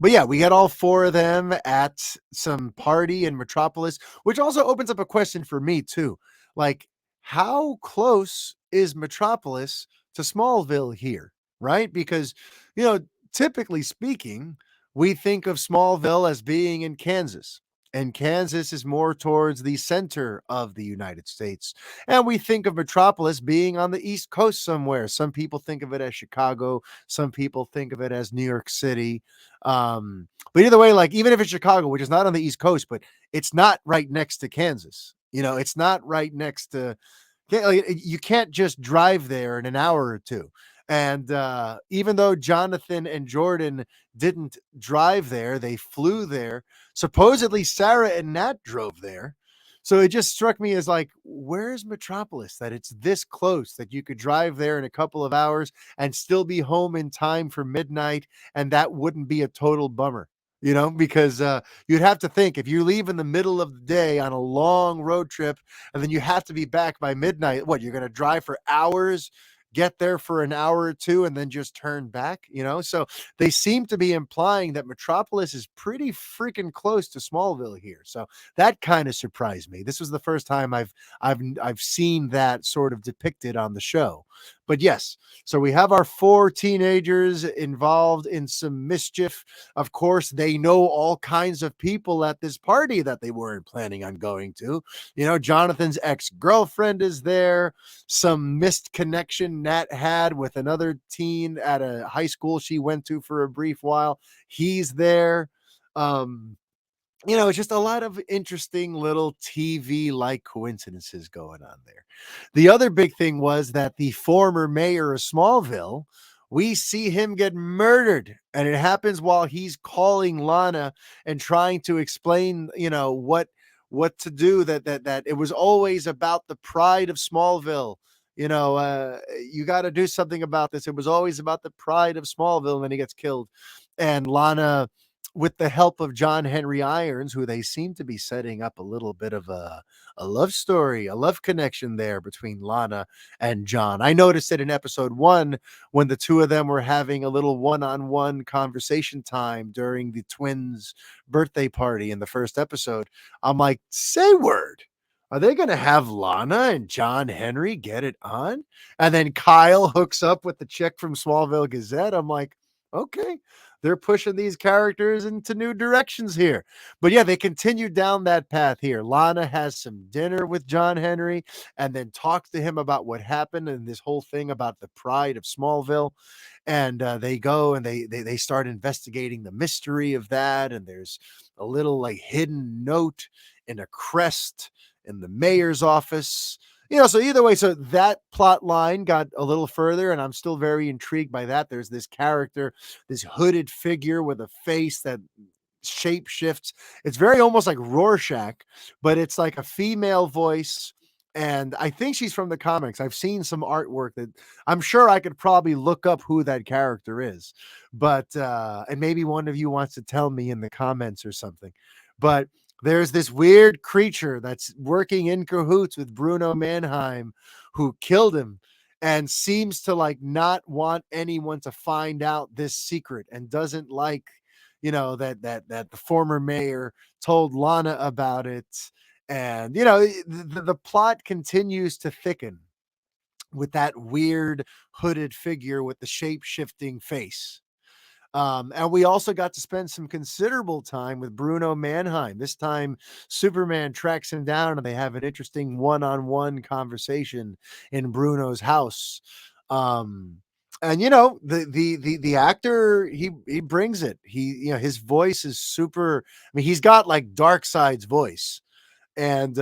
yeah, we got all 4 of them at some party in Metropolis, which also opens up a question for me too. Like, how close is Metropolis to Smallville here? right? Because, you know, typically speaking, we think of Smallville as being in Kansas. And Kansas is more towards the center of the United States. And we think of Metropolis being on the East Coast somewhere. Some people think of it as Chicago. Some people think of it as New York City. But either way, like, even if it's Chicago, which is not on the East Coast, but it's not right next to Kansas. You know, it's not right next to, you can't just drive there in an hour or two. And even though Jonathan and Jordan didn't drive there, they flew there. Supposedly, Sarah and Nat drove there. So it just struck me as like, where's Metropolis? That it's this close that you could drive there in a couple of hours and still be home in time for midnight, and that wouldn't be a total bummer. You know, because you'd have to think, if you leave in the middle of the day on a long road trip and then you have to be back by midnight, what, you're going to drive for hours, get there for an hour or two, and then just turn back, you know? So they seem to be implying that Metropolis is pretty freaking close to Smallville here. So that kind of surprised me. This was the first time I've seen that sort of depicted on the show. But yes, so we have our four teenagers involved in some mischief. Of course, they know all kinds of people at this party that they weren't planning on going to. You know, Jonathan's ex-girlfriend is there. Some missed connection Nat had with another teen at a high school she went to for a brief while. He's there. Um, you know, it's just a lot of interesting little TV like coincidences going on there. The other big thing was that the former mayor of Smallville, we see him get murdered, and it happens while he's calling Lana and trying to explain, you know, what to do, that it was always about the pride of Smallville. You know, you got to do something about this. It was always about the pride of Smallville, and then he gets killed. And Lana, with the help of John Henry Irons, who they seem to be setting up a little bit of a love story, a love connection there between Lana and John. I noticed it in episode 1 when the two of them were having a little one-on-one conversation time during the twins' birthday party in the first episode. I'm like, say word. Are they going to have Lana and John Henry get it on? And then Kyle hooks up with the chick from Smallville Gazette. I'm like, okay, they're pushing these characters into new directions here. But yeah, they continue down that path here. Lana has some dinner with John Henry and then talks to him about what happened and this whole thing about the pride of Smallville. And they go and they start investigating the mystery of that. And there's a little like hidden note in a crest in the mayor's office. You know, so either way, so that plot line got a little further, and I'm still very intrigued by that. There's this character, this hooded figure with a face that shape shifts. It's very almost like Rorschach, but it's like a female voice. And I think she's from the comics. I've seen some artwork that I'm sure I could probably look up who that character is. But and maybe one of you wants to tell me in the comments or something. But there's this weird creature that's working in cahoots with Bruno Mannheim, who killed him and seems to like not want anyone to find out this secret, and doesn't like, you know, that the former mayor told Lana about it. And you know, the plot continues to thicken with that weird hooded figure with the shape-shifting face. And we also got to spend some considerable time with Bruno Mannheim. This time, Superman tracks him down and they have an interesting one-on-one conversation in Bruno's house. Um, and you know, the actor, he brings it. He, you know, his voice is super. I mean, he's got like Darkseid's voice, and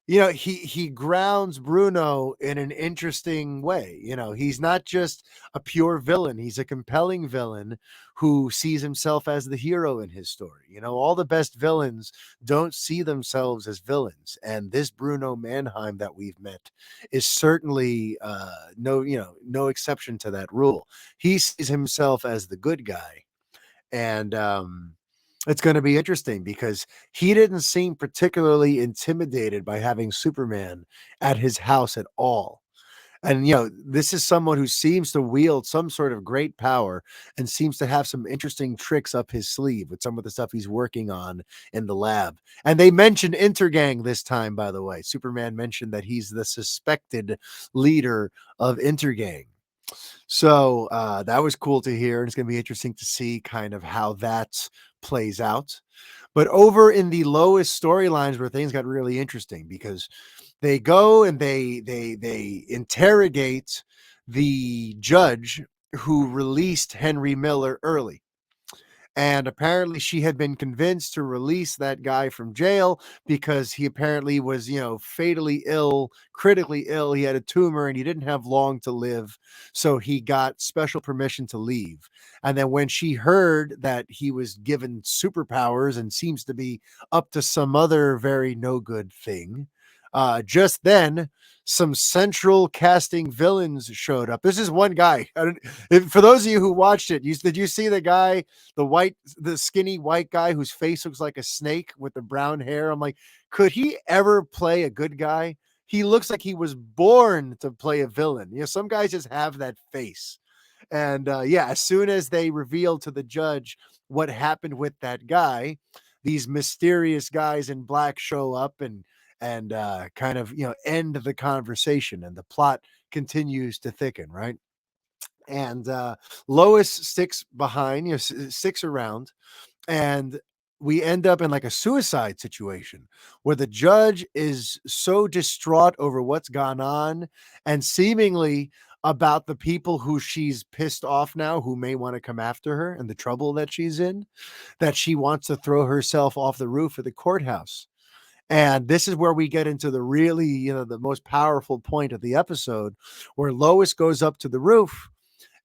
you know, he grounds Bruno in an interesting way. You know, he's not just a pure villain, he's a compelling villain who sees himself as the hero in his story. You know, all the best villains don't see themselves as villains, and this Bruno Mannheim that we've met is certainly no exception to that rule. He sees himself as the good guy. And it's going to be interesting because he didn't seem particularly intimidated by having Superman at his house at all. And, you know, this is someone who seems to wield some sort of great power and seems to have some interesting tricks up his sleeve with some of the stuff he's working on in the lab. And they mentioned Intergang this time, by the way. Superman mentioned that he's the suspected leader of Intergang. So that was cool to hear. And it's going to be interesting to see kind of how that plays out. But over in the lowest storylines where things got really interesting because they go and they interrogate the judge who released Henry Miller early. And apparently she had been convinced to release that guy from jail because he apparently was, fatally ill, critically ill. He had a tumor and he didn't have long to live. So he got special permission to leave. And then when she heard that he was given superpowers and seems to be up to some other very no good thing, just then some central casting villains showed up. This is one guy. For those of you who watched it, did you see the guy, the skinny white guy whose face looks like a snake with the brown hair? I'm like, could he ever play a good guy? He looks like he was born to play a villain. Some guys just have that face. And yeah, as soon as they revealed to the judge what happened with that guy, these mysterious guys in black show up and kind of end the conversation, and the plot continues to thicken, right? And Lois sticks behind, sticks around, and we end up in like a suicide situation where the judge is so distraught over what's gone on and seemingly about the people who she's pissed off now who may want to come after her and the trouble that she's in, that she wants to throw herself off the roof of the courthouse. And this is where we get into the really, the most powerful point of the episode, where Lois goes up to the roof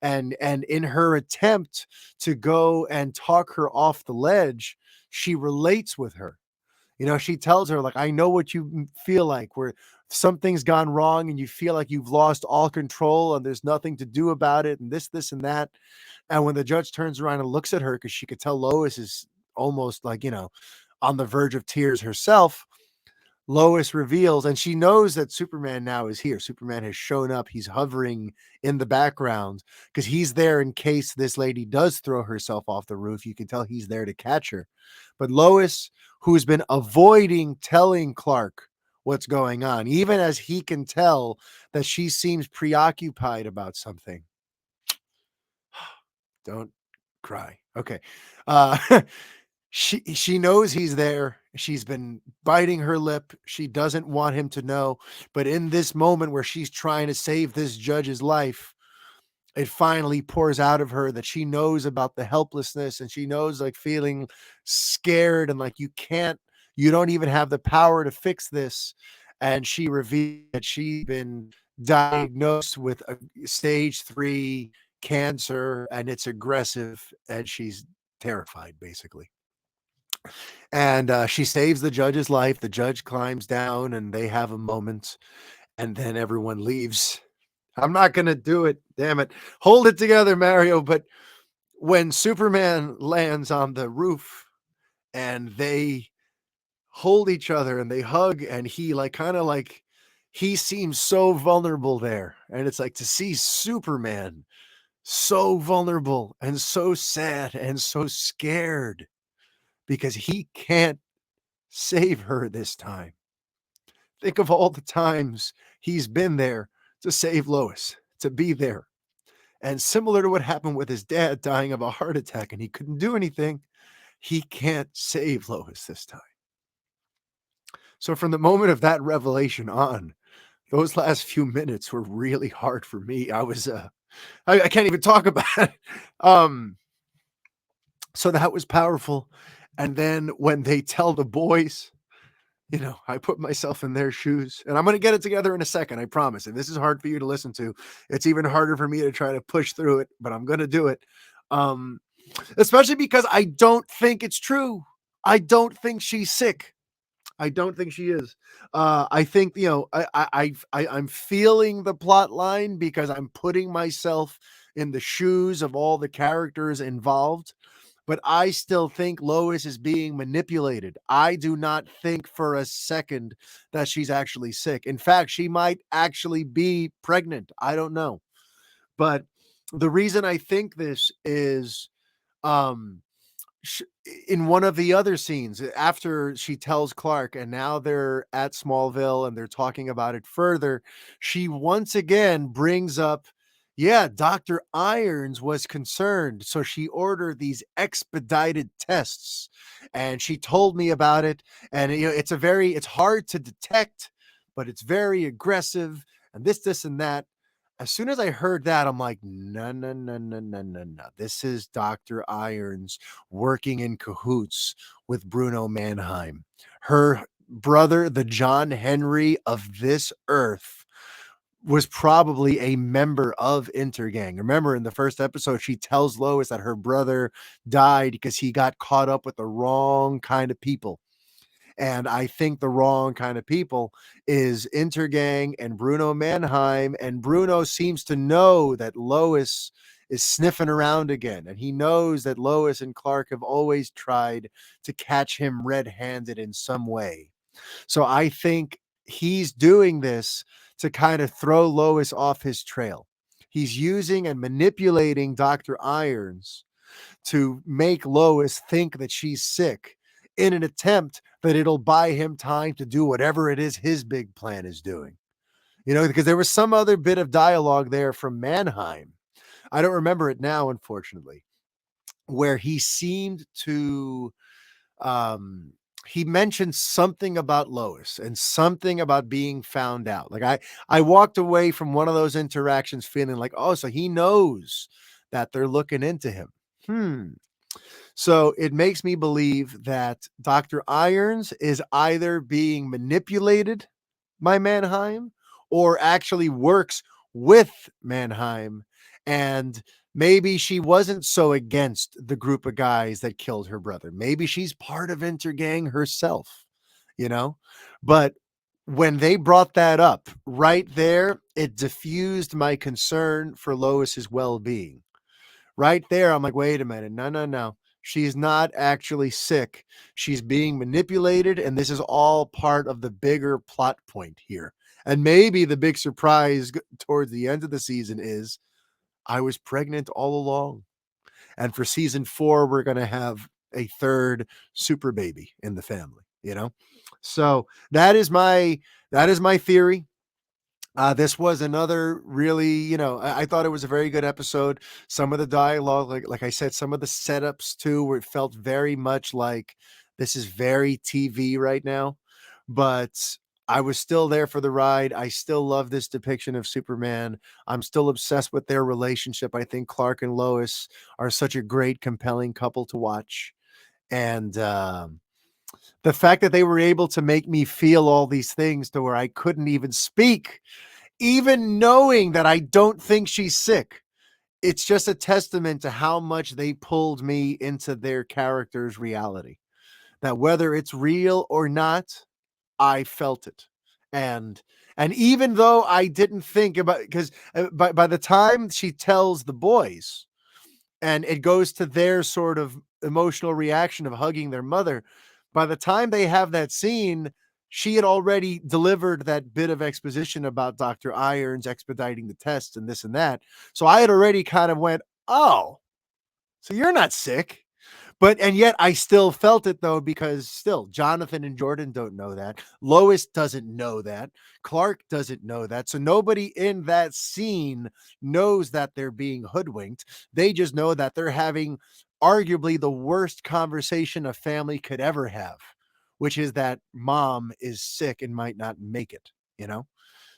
and in her attempt to go and talk her off the ledge, she relates with her. She tells her, like, I know what you feel like, where something's gone wrong and you feel like you've lost all control and there's nothing to do about it, and this and that. And when the judge turns around and looks at her, because she could tell Lois is almost like, on the verge of tears herself, Lois reveals, and she knows that Superman now is here. Superman has shown up. He's hovering in the background because he's there in case this lady does throw herself off the roof. You can tell he's there to catch her. But Lois, who's been avoiding telling Clark what's going on, even as he can tell that she seems preoccupied about something. Don't cry. Okay. Uh, she knows he's there. She's been biting her lip. She doesn't want him to know. But in this moment where she's trying to save this judge's life, it finally pours out of her that she knows about the helplessness, and she knows, like, feeling scared and like you don't even have the power to fix this. And she revealed that she's been diagnosed with a stage 3 cancer and it's aggressive, and she's terrified basically. And she saves the judge's life. The judge climbs down and they have a moment, and then everyone leaves. I'm not going to do it. Damn it. Hold it together, Mario. But when Superman lands on the roof and they hold each other and they hug, and he he seems so vulnerable there. And it's like to see Superman so vulnerable and so sad and so scared because he can't save her this time. Think of all the times he's been there to save Lois, to be there. And similar to what happened with his dad dying of a heart attack and he couldn't do anything, he can't save Lois this time. So from the moment of that revelation on, those last few minutes were really hard for me. I can't even talk about it. So that was powerful. And then when they tell the boys, I put myself in their shoes, and I'm going to get it together in a second. I promise. And this is hard for you to listen to. It's even harder for me to try to push through it, but I'm going to do it. Especially because I don't think it's true. I don't think she's sick. I don't think she is. I think, I'm feeling the plot line because I'm putting myself in the shoes of all the characters involved. But I still think Lois is being manipulated. I do not think for a second that she's actually sick. In fact, she might actually be pregnant. I don't know. But the reason I think this is, um, in one of the other scenes after she tells Clark, and now they're at Smallville and they're talking about it further, she once again brings up Yeah, Dr. Irons was concerned, so she ordered these expedited tests, and she told me about it. And it's hard to detect, but it's very aggressive, and this, and that. As soon as I heard that, I'm like, no, no, no, no, no, no, no. This is Dr. Irons working in cahoots with Bruno Mannheim, her brother, the John Henry of this earth, was probably a member of Intergang. Remember in the first episode, she tells Lois that her brother died because he got caught up with the wrong kind of people. And I think the wrong kind of people is Intergang and Bruno Mannheim. And Bruno seems to know that Lois is sniffing around again. And he knows that Lois and Clark have always tried to catch him red handed in some way. So I think he's doing this to kind of throw Lois off his trail. He's using and manipulating Dr. Irons to make Lois think that she's sick in an attempt that it'll buy him time to do whatever it is his big plan is doing. Because there was some other bit of dialogue there from Mannheim. I don't remember it now, unfortunately, where he seemed to um he mentioned something about Lois and something about being found out. Like I walked away from one of those interactions feeling like, oh, so he knows that they're looking into him. So it makes me believe that Dr. Irons is either being manipulated by Mannheim or actually works with Mannheim. And maybe she wasn't so against the group of guys that killed her brother. Maybe she's part of Intergang herself, you know? But when they brought that up right there, it diffused my concern for Lois's well being. Right there, I'm like, wait a minute. No, no, no. She's not actually sick. She's being manipulated, and this is all part of the bigger plot point here. And maybe the big surprise towards the end of the season is I was pregnant all along. And for season 4, we're going to have a third super baby in the family. So that is my theory. This was another really, I thought it was a very good episode. Some of the dialogue, like I said, some of the setups too, where it felt very much like this is very TV right now. But I was still there for the ride. I still love this depiction of Superman. I'm still obsessed with their relationship. I think Clark and Lois are such a great, compelling couple to watch. And the fact that they were able to make me feel all these things to where I couldn't even speak, even knowing that I don't think she's sick. It's just a testament to how much they pulled me into their character's reality. That whether it's real or not, I felt it. And and even though I didn't think about, because by the time she tells the boys and it goes to their sort of emotional reaction of hugging their mother, by the time they have that scene, she had already delivered that bit of exposition about Dr. Irons expediting the tests and this and that. So I had already kind of went, oh, so you're not sick. And yet I still felt it though, because still Jonathan and Jordan don't know that. Lois doesn't know that. Clark doesn't know that. So nobody in that scene knows that they're being hoodwinked. They just know that they're having arguably the worst conversation a family could ever have, which is that mom is sick and might not make it, you know?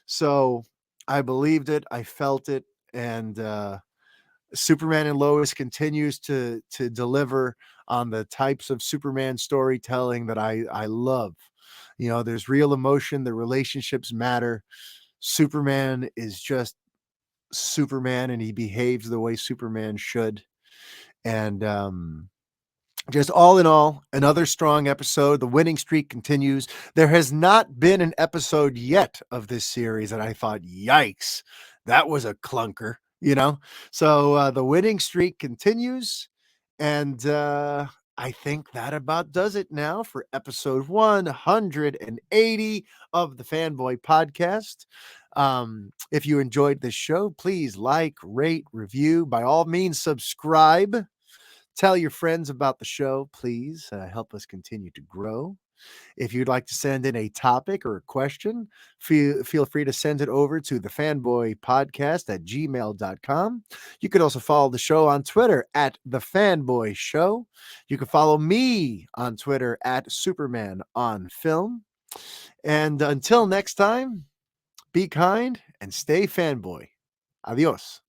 So I believed it. I felt it. And, Superman and Lois continues to deliver on the types of Superman storytelling that I love. There's real emotion, the relationships matter. Superman is just Superman and he behaves the way Superman should. And just all in all, another strong episode. The winning streak continues. There has not been an episode yet of this series that I thought, yikes, that was a clunker, So the winning streak continues. And I think that about does it now for episode 180 of the Fanboy Podcast. If you enjoyed this show, please like, rate, review. By all means, subscribe. Tell your friends about the show, please. Help us continue to grow. If you'd like to send in a topic or a question, feel free to send it over to thefanboypodcast@gmail.com. You could also follow the show on Twitter at The Fanboy Show. You can follow me on Twitter at Superman on Film. And until next time, be kind and stay fanboy. Adios.